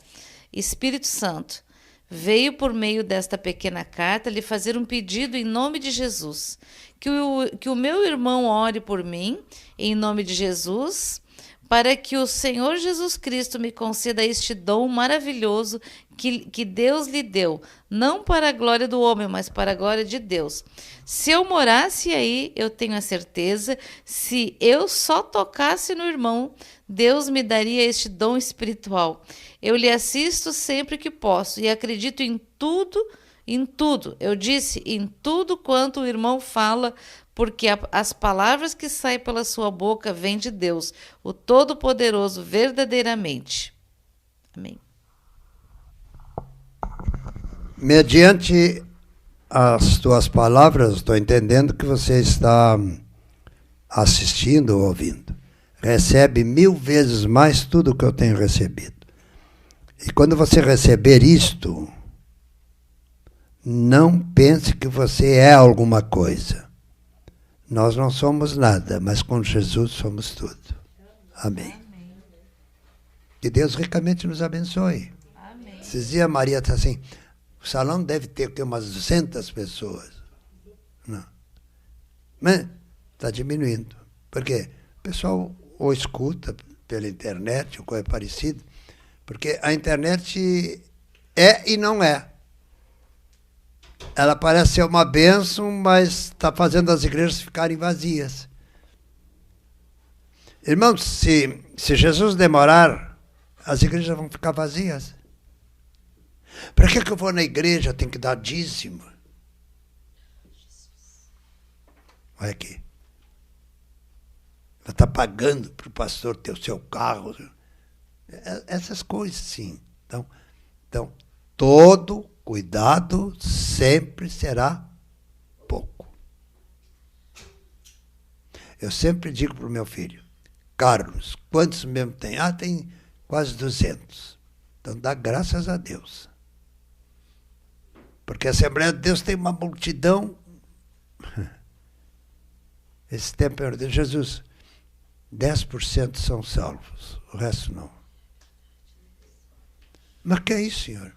Espírito Santo, veio por meio desta pequena carta lhe fazer um pedido em nome de Jesus. Que o meu irmão ore por mim, em nome de Jesus, para que o Senhor Jesus Cristo me conceda este dom maravilhoso que Deus lhe deu, não para a glória do homem, mas para a glória de Deus. Se eu morasse aí, eu tenho a certeza, se eu só tocasse no irmão, Deus me daria este dom espiritual. Eu lhe assisto sempre que posso e acredito em tudo, eu disse, em tudo quanto o irmão fala, porque as palavras que saem pela sua boca vêm de Deus, o Todo-Poderoso, verdadeiramente. Amém.
Mediante as tuas palavras, estou entendendo que você está assistindo ou ouvindo. Recebe 1000 vezes mais tudo o que eu tenho recebido. E quando você receber isto, não pense que você é alguma coisa. Nós não somos nada, mas com Jesus somos tudo. Amém.
Amém.
Que Deus ricamente nos abençoe.
Amém.
Esses dias a Maria está assim, o salão deve ter umas 200 pessoas. Não. Mas está diminuindo. Por quê? O pessoal ou escuta pela internet, ou coisa parecida, porque a internet é e não é. Ela parece ser uma bênção, mas está fazendo as igrejas ficarem vazias. Irmãos, se Jesus demorar, as igrejas vão ficar vazias. Para que eu vou na igreja? Tem que dar dízimo. Olha aqui. Ela está pagando para o pastor ter o seu carro. Essas coisas, sim. Então todo cuidado sempre será pouco. Eu sempre digo para o meu filho, Carlos, quantos mesmo tem? Tem quase 200. Então dá graças a Deus. Porque a Assembleia de Deus tem uma multidão. Esse tempo eu disse, Jesus, 10% são salvos, o resto não. Mas que é isso, Senhor?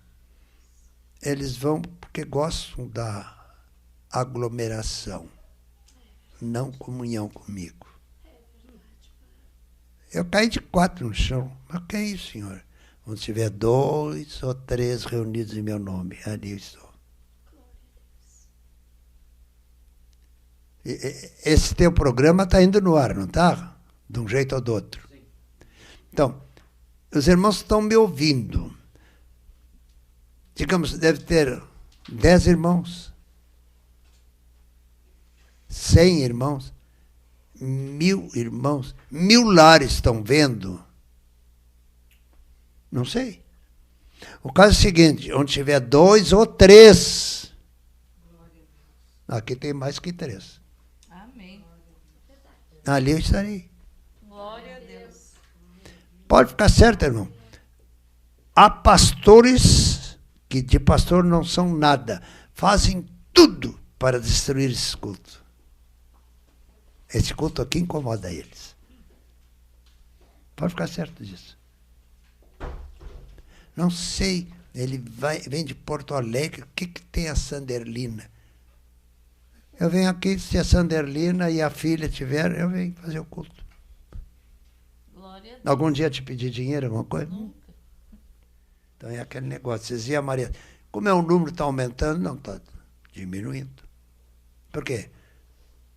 Eles vão porque gostam da aglomeração, não comunhão comigo. Eu caí de 4 no chão. Mas que é isso, Senhor? Onde tiver 2 ou 3 reunidos em meu nome, ali eu estou. Esse teu programa está indo no ar, não está? De um jeito ou do outro. Então, os irmãos estão me ouvindo. Digamos, deve ter 10 irmãos, 100 irmãos, 1000 irmãos, 1000 lares estão vendo. Não sei. O caso é o seguinte, onde tiver 2 ou 3, aqui tem mais que 3.
Amém.
Ali eu estarei.
Glória a Deus.
Pode ficar certo, irmão. Há pastores que de pastor não são nada. Fazem tudo para destruir esse culto. Esse culto aqui incomoda eles. Pode ficar certo disso. Não sei, ele vem de Porto Alegre, o que tem a Sanderlina? Eu venho aqui, se a Sanderlina e a filha tiver, eu venho fazer o culto.
Glória a Deus.
Algum dia te pedir dinheiro, alguma coisa?
Nunca.
Então é aquele negócio. Vocês diziam, Maria, como é o número está aumentando, não está diminuindo. Por quê?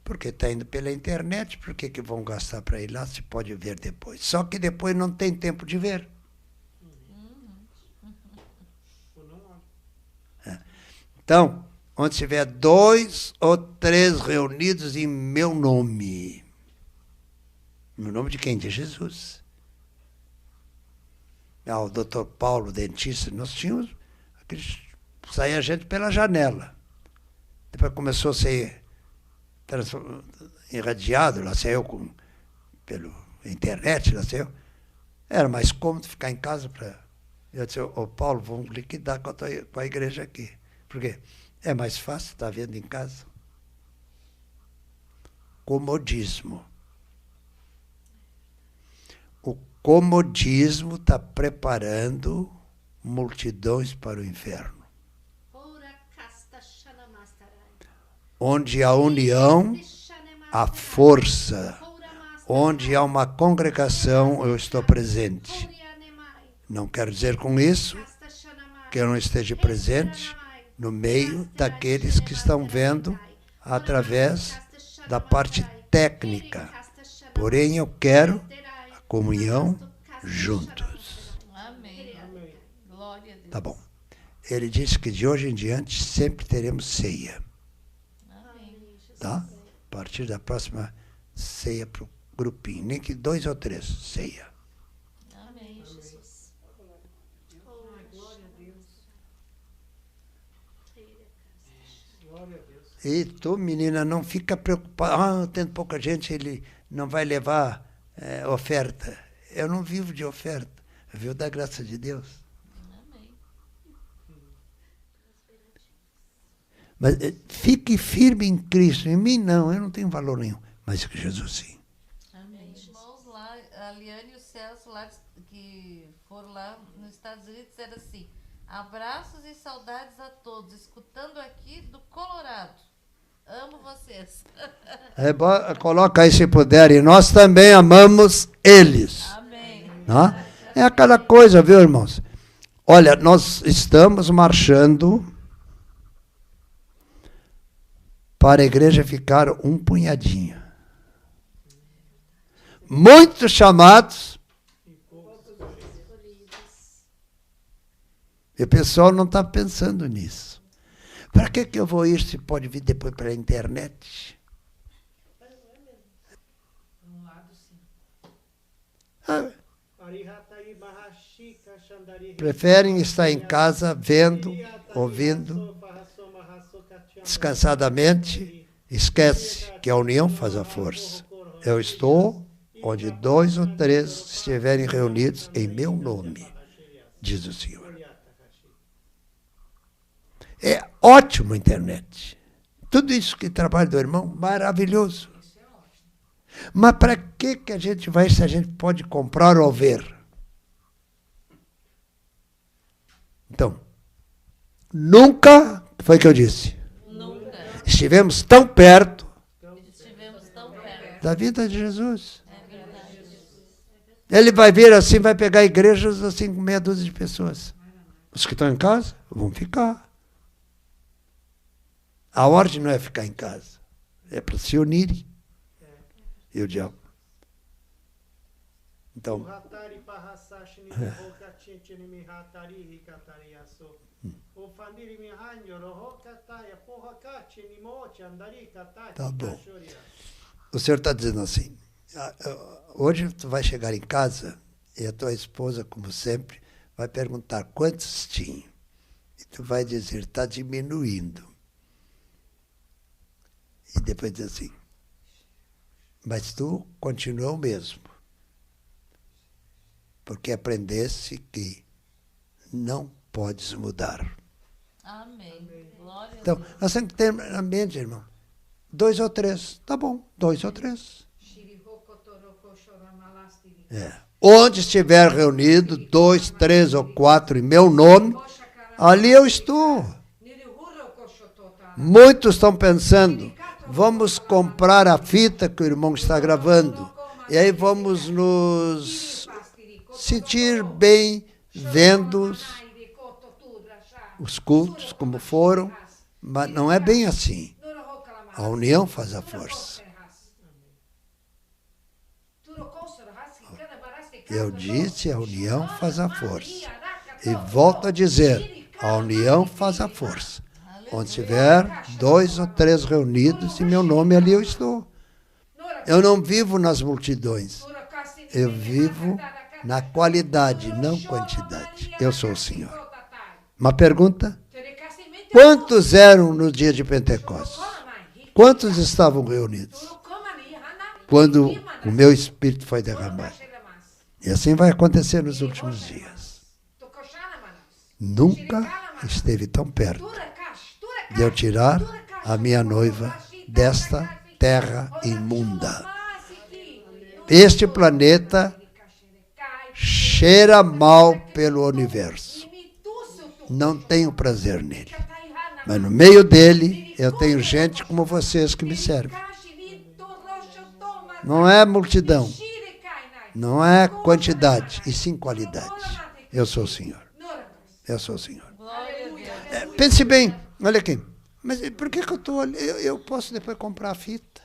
Porque está indo pela internet, por que vão gastar para ir lá se pode ver depois? Só que depois não tem tempo de ver. Então, onde tiver 2 ou 3 reunidos em meu nome. No nome de quem? De Jesus. O doutor Paulo, dentista, nós tínhamos... Saía gente pela janela. Depois começou a ser irradiado, lá saiu pela internet, lá saiu. Era mais cômodo ficar em casa para... Eu disse, Paulo, vamos liquidar com a igreja aqui. Por quê? É mais fácil estar vendo em casa. Comodismo. O comodismo está preparando multidões para o inferno. Onde há união, há força. Onde há uma congregação, eu estou presente. Não quero dizer com isso que eu não esteja presente no meio daqueles que estão vendo através da parte técnica. Porém, eu quero a comunhão juntos.
Amém. Glória a Deus.
Tá bom. Ele disse que de hoje em diante sempre teremos ceia.
Amém.
Tá? A partir da próxima ceia para o grupinho. Nem que 2 ou 3 ceia.
Amém, Jesus.
Glória a Deus.
E tu, menina, não fica preocupada. Tendo pouca gente, ele não vai levar oferta. Eu não vivo de oferta. Eu vivo da graça de Deus.
Amém.
Mas fique firme em Cristo. Em mim, não. Eu não tenho valor nenhum. Mas em Jesus, sim.
Amém. Irmãos lá, a Liane e o Celso lá, que foram lá nos Estados Unidos, disseram assim: abraços e saudades a todos, escutando aqui do Colorado. Amo vocês.
Coloca aí se puder. E nós também amamos eles.
Amém.
Tá? É aquela coisa, viu, irmãos? Olha, nós estamos marchando para a igreja ficar um punhadinho. Muitos chamados. E o pessoal não está pensando nisso. Para que eu vou ir se pode vir depois pela internet?
Um lado, sim.
Ah, preferem estar em casa, vendo, ouvindo, descansadamente. Esquece que a união faz a força. Eu estou onde 2 ou 3 estiverem reunidos em meu nome, diz o Senhor. É ótimo a internet. Tudo isso que trabalha do irmão, maravilhoso. Mas para que a gente vai se a gente pode comprar ou ver? Então, nunca, foi o que eu disse,
Nunca
estivemos tão perto
estivemos tão perto.
da vida de Jesus.
É verdade.
Ele vai vir assim, vai pegar igrejas assim com meia dúzia de pessoas. Os que estão em casa vão ficar. A ordem não é ficar em casa, é para se unirem. E o diabo. Então, tá bom. O senhor está dizendo assim, hoje tu vai chegar em casa e a tua esposa, como sempre, vai perguntar quantos tinham. E tu vai dizer, está diminuindo. E depois diz assim, mas tu continua o mesmo. Porque aprendesse que não podes mudar.
Amém. Glória
Então,
a Deus.
nós temos que ter na mente, irmão. 2 ou 3, tá bom, 2 ou 3. Onde estiver reunido, 2, 3 ou 4 em meu nome, ali eu estou. Muitos estão pensando, vamos comprar a fita que o irmão está gravando. E aí vamos nos sentir bem vendo os cultos como foram. Mas não é bem assim. A união faz a força. Eu disse, a união faz a força. E volto a dizer, a união faz a força. Onde tiver 2 ou 3 reunidos, em meu nome ali eu estou. Eu não vivo nas multidões. Eu vivo na qualidade, não quantidade. Eu sou o Senhor. Uma pergunta? Quantos eram no dia de Pentecostes? Quantos estavam reunidos? Quando o meu Espírito foi derramado. E assim vai acontecer nos últimos dias. Nunca esteve tão perto de eu tirar a minha noiva desta terra imunda. Este planeta cheira mal pelo universo. não tenho prazer nele. Mas no meio dele, eu tenho gente como vocês que me servem. Não é multidão, não é quantidade, e sim qualidade. Eu sou o Senhor. Eu sou o Senhor. Pense bem, olha aqui. Mas por que eu estou ali? Eu posso depois comprar a fita.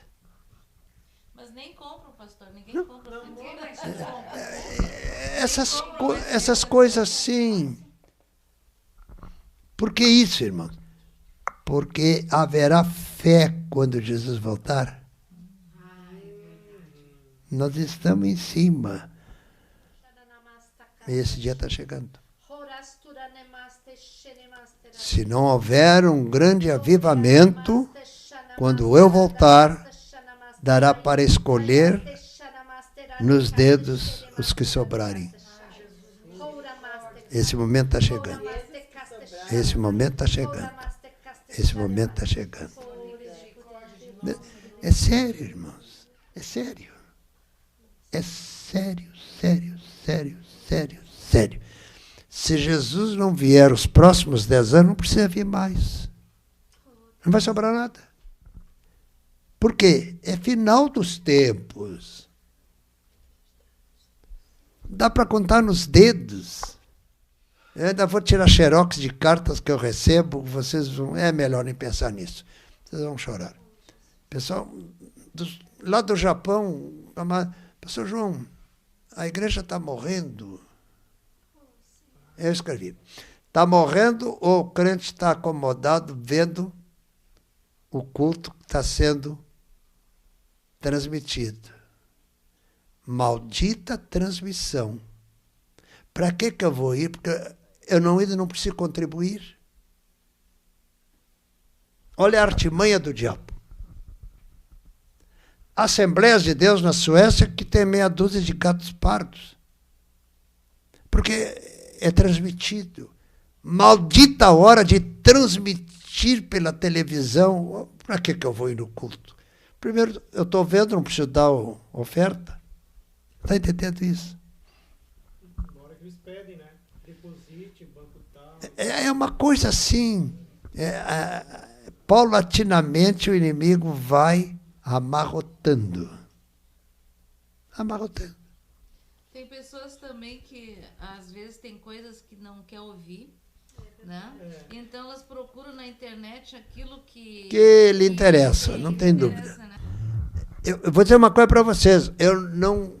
Mas nem compram, pastor. Ninguém compra.
Essas coisas sim. Por que isso, irmão? Porque haverá fé quando Jesus voltar. Nós estamos em cima. E esse dia está chegando. Se não houver um grande avivamento, quando eu voltar, dará para escolher nos dedos os que sobrarem. Esse momento está chegando. Esse momento está chegando. Esse momento está chegando. É sério, irmãos. É sério. É sério, sério, sério, sério, sério. Se Jesus não vier os próximos 10 anos, não precisa vir mais. Não vai sobrar nada. Por quê? É final dos tempos. Dá para contar nos dedos. Eu ainda vou tirar xerox de cartas que eu recebo. Vocês vão... É melhor nem pensar nisso. Vocês vão chorar. Pessoal, lá do Japão... Pastor João, a igreja está morrendo. Eu escrevi. Está morrendo ou o crente está acomodado vendo o culto que está sendo transmitido? Maldita transmissão. Para que eu vou ir? Porque eu não preciso contribuir. Olha a artimanha do diabo. Assembleias de Deus na Suécia que tem meia dúzia de gatos pardos. Porque é transmitido. Maldita hora de transmitir pela televisão. Para que eu vou ir no culto? Primeiro, eu estou vendo, não preciso dar oferta. Está entendendo isso?
Na hora que eles pedem, né? Deposite, banco tal.
É uma coisa assim. Paulatinamente o inimigo vai amarrotando. Amarrotando.
Tem pessoas também que, às vezes, tem coisas que não quer ouvir, né? Então, elas procuram na internet aquilo que
lhe interessa, não tem dúvida.
Né?
Eu vou dizer uma coisa para vocês. Eu não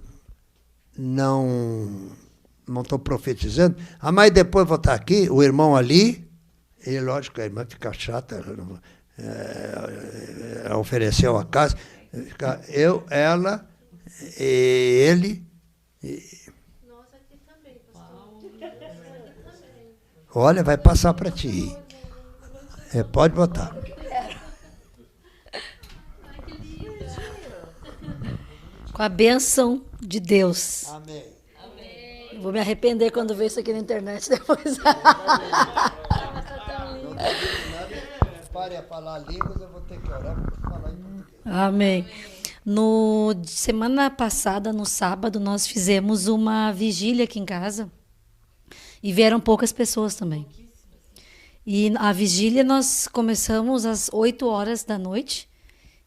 estou profetizando. Mas depois vou estar aqui, o irmão ali, e lógico, a irmã fica chata, ofereceu a casa, eu, ela, e ele.
Nós aqui também, pastor.
Olha, vai passar para ti. Pode botar.
Com a bênção de Deus.
Amém.
Eu vou me arrepender quando ver isso aqui na internet depois.
Pare a falar línguas, eu vou ter que orar para falar em português.
Amém. Semana passada, no sábado, nós fizemos uma vigília aqui em casa. E vieram poucas pessoas também. E a vigília nós começamos às 8 horas da noite.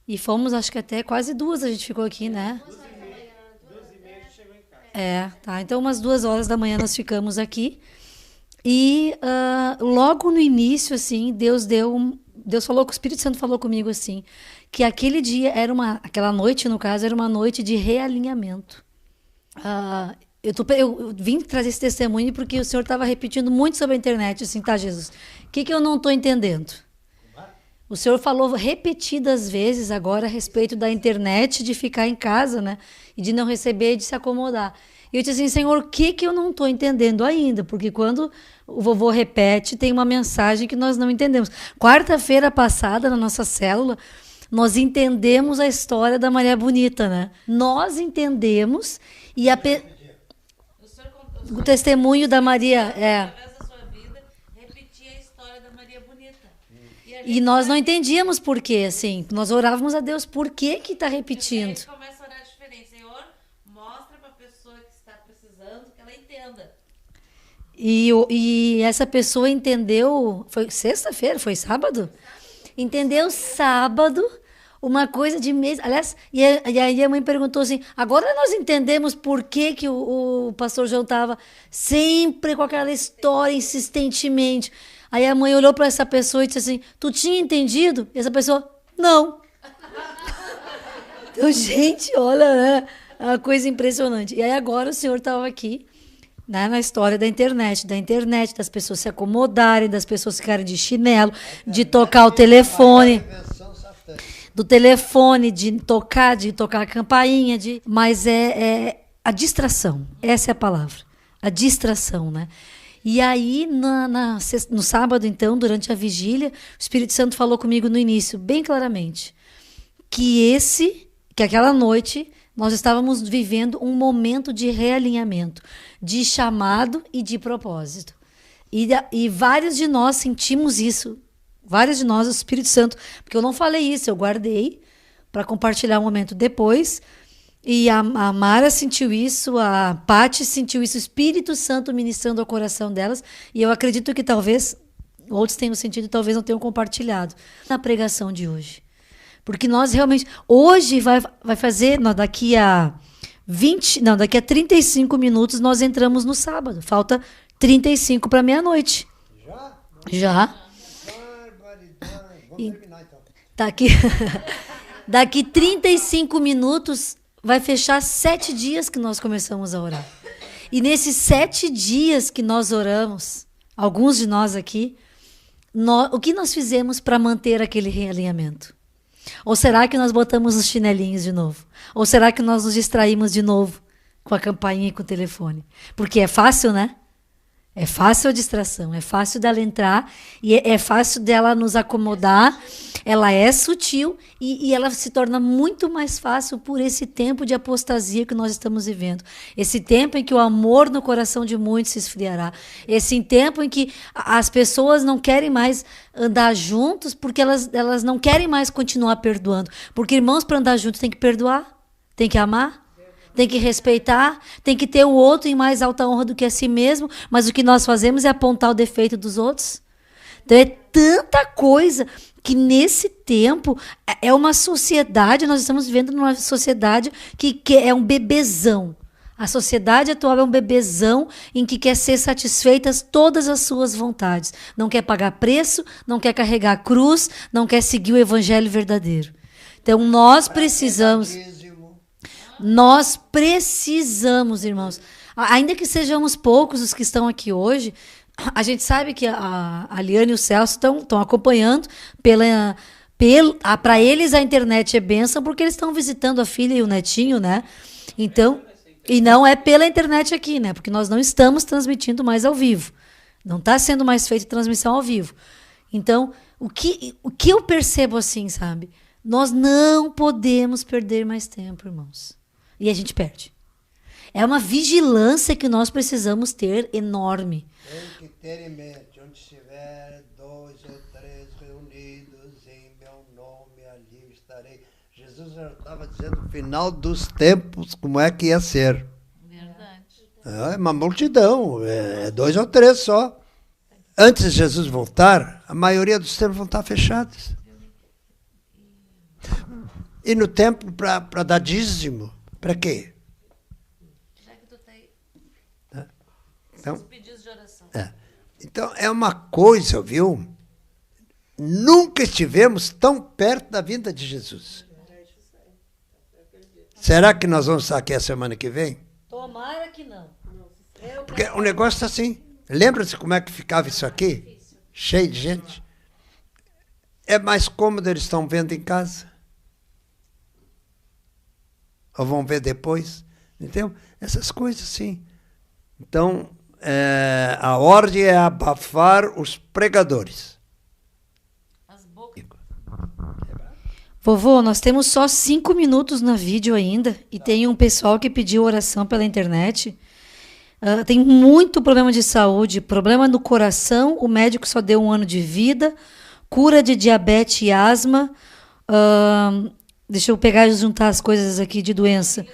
E fomos, acho que até quase 2 a gente ficou aqui, né?
2h30 chegou em casa.
Tá. Então, umas 2 horas da manhã nós ficamos aqui. E logo no início, assim, Deus falou, o Espírito Santo falou comigo assim, que aquele dia aquela noite, no caso, era uma noite de realinhamento. Eu vim trazer esse testemunho porque o Senhor estava repetindo muito sobre a internet, assim, tá, Jesus? O que eu não estou entendendo? O Senhor falou repetidas vezes agora a respeito da internet, de ficar em casa, né? E de não receber, de se acomodar. E eu disse assim, Senhor, o que eu não estou entendendo ainda? Porque quando o vovô repete, tem uma mensagem que nós não entendemos. Quarta-feira passada, na nossa célula, nós entendemos a história da Maria Bonita, né? Nós entendemos e o testemunho da Maria
através da sua vida, repetir a história da Maria Bonita.
E nós não entendíamos por quê, assim. Nós orávamos a Deus, por que está repetindo?
A gente começa a orar diferente. Senhor, mostra para a pessoa que está precisando que ela entenda.
E essa pessoa entendeu, foi sexta-feira, foi sábado? Entendeu sábado uma coisa de mês. Aliás, e aí a mãe perguntou assim: agora nós entendemos por que, que o pastor João estava sempre com aquela história insistentemente. Aí a mãe olhou para essa pessoa e disse assim: tu tinha entendido? E essa pessoa: não. Então, gente, olha, né? É uma coisa impressionante. E aí agora o senhor estava aqui, né, na história da internet, das pessoas se acomodarem, das pessoas ficarem de chinelo, de tocar o telefone, do telefone, de tocar a campainha, mas é a distração. Essa é a palavra. A distração, né? E aí, no sábado, então, durante a vigília, o Espírito Santo falou comigo no início, bem claramente, que aquela noite nós estávamos vivendo um momento de realinhamento, de chamado e de propósito. E vários de nós sentimos isso. Vários de nós, o Espírito Santo, porque eu não falei isso, eu guardei para compartilhar um momento depois. E a Mara sentiu isso, a Paty sentiu isso, o Espírito Santo ministrando ao coração delas. E eu acredito que talvez outros tenham sentido, talvez não tenham compartilhado na pregação de hoje. Porque nós realmente, hoje vai fazer, daqui a 35 minutos nós entramos no sábado. Falta 35 para meia-noite. Já? Vamos terminar então. Daqui 35 minutos vai fechar 7 dias que nós começamos a orar. E nesses 7 dias que nós oramos, alguns de nós aqui, o que nós fizemos para manter aquele realinhamento? Ou será que nós botamos os chinelinhos de novo? Ou será que nós nos distraímos de novo com a campainha e com o telefone? Porque é fácil, né? É fácil a distração, é fácil dela entrar e é fácil dela nos acomodar. Ela é sutil e ela se torna muito mais fácil por esse tempo de apostasia que nós estamos vivendo. Esse tempo em que o amor no coração de muitos se esfriará. Esse tempo em que as pessoas não querem mais andar juntos porque elas não querem mais continuar perdoando. Porque, irmãos, para andar juntos tem que perdoar, tem que amar. Tem que respeitar, tem que ter o outro em mais alta honra do que a si mesmo, mas o que nós fazemos é apontar o defeito dos outros. Então é tanta coisa que nesse tempo é uma sociedade, nós estamos vivendo numa sociedade que é um bebezão. A sociedade atual é um bebezão em que quer ser satisfeitas todas as suas vontades. Não quer pagar preço, não quer carregar a cruz, não quer seguir o evangelho verdadeiro. Então nós precisamos... Nós precisamos, irmãos, ainda que sejamos poucos os que estão aqui hoje, a gente sabe que a Liane e o Celso estão acompanhando para eles a internet é bênção porque eles estão visitando a filha e o netinho, né? Então, e não é pela internet aqui, né? Porque nós não estamos transmitindo mais ao vivo. Não está sendo mais feita transmissão ao vivo. Então, o que eu percebo assim, sabe? Nós não podemos perder mais tempo, irmãos. E a gente perde. É uma vigilância que nós precisamos ter enorme.
Tem que ter em mente, onde estiver 2 ou 3 reunidos em meu nome, ali estarei. Jesus já estava dizendo no final dos tempos como é que ia ser. Verdade. É uma multidão, é 2 ou 3 só. Antes de Jesus voltar, a maioria dos templos vão estar fechados. E no templo para dar dízimo. Para quê?
Já que tu tem
então,
pedidos de oração.
Então, é uma coisa, viu? Nunca estivemos tão perto da vinda de Jesus. Será que nós vamos estar aqui a semana que vem?
Tomara que não.
Porque o negócio está assim. Lembra-se como é que ficava isso aqui? Cheio de gente. É mais cômodo, eles estão vendo em casa. Ou vão ver depois. Entendeu? Essas coisas, sim. Então, a ordem é abafar os pregadores.
Vovô, nós temos só 5 minutos no vídeo ainda. E tem um pessoal que pediu oração pela internet. Tem muito problema de saúde. Problema no coração. O médico só deu 1 ano de vida. Cura de diabetes e asma. Deixa eu pegar e juntar as coisas aqui de doença.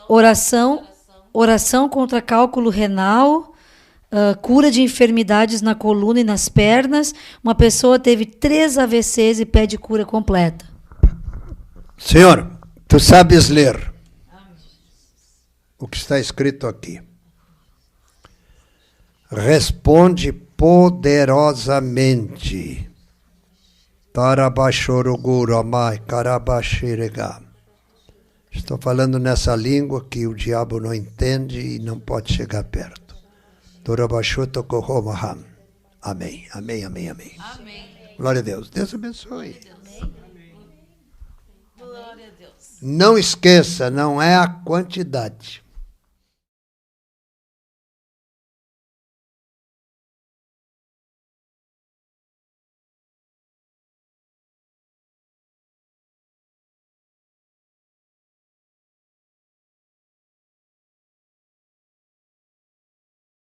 Oração contra cálculo renal, cura de enfermidades na coluna e nas pernas. Uma pessoa teve 3 AVCs e pede cura completa.
Senhor, tu sabes ler o que está escrito aqui. Responde poderosamente. Tarabashoruguramai, karabashirega. Estou falando nessa língua que o diabo não entende e não pode chegar perto. Torabashotokohomaham. Amém, amém, amém, amém.
Amém.
Glória a Deus. Deus abençoe.
Glória a Deus.
Não esqueça, não é a quantidade.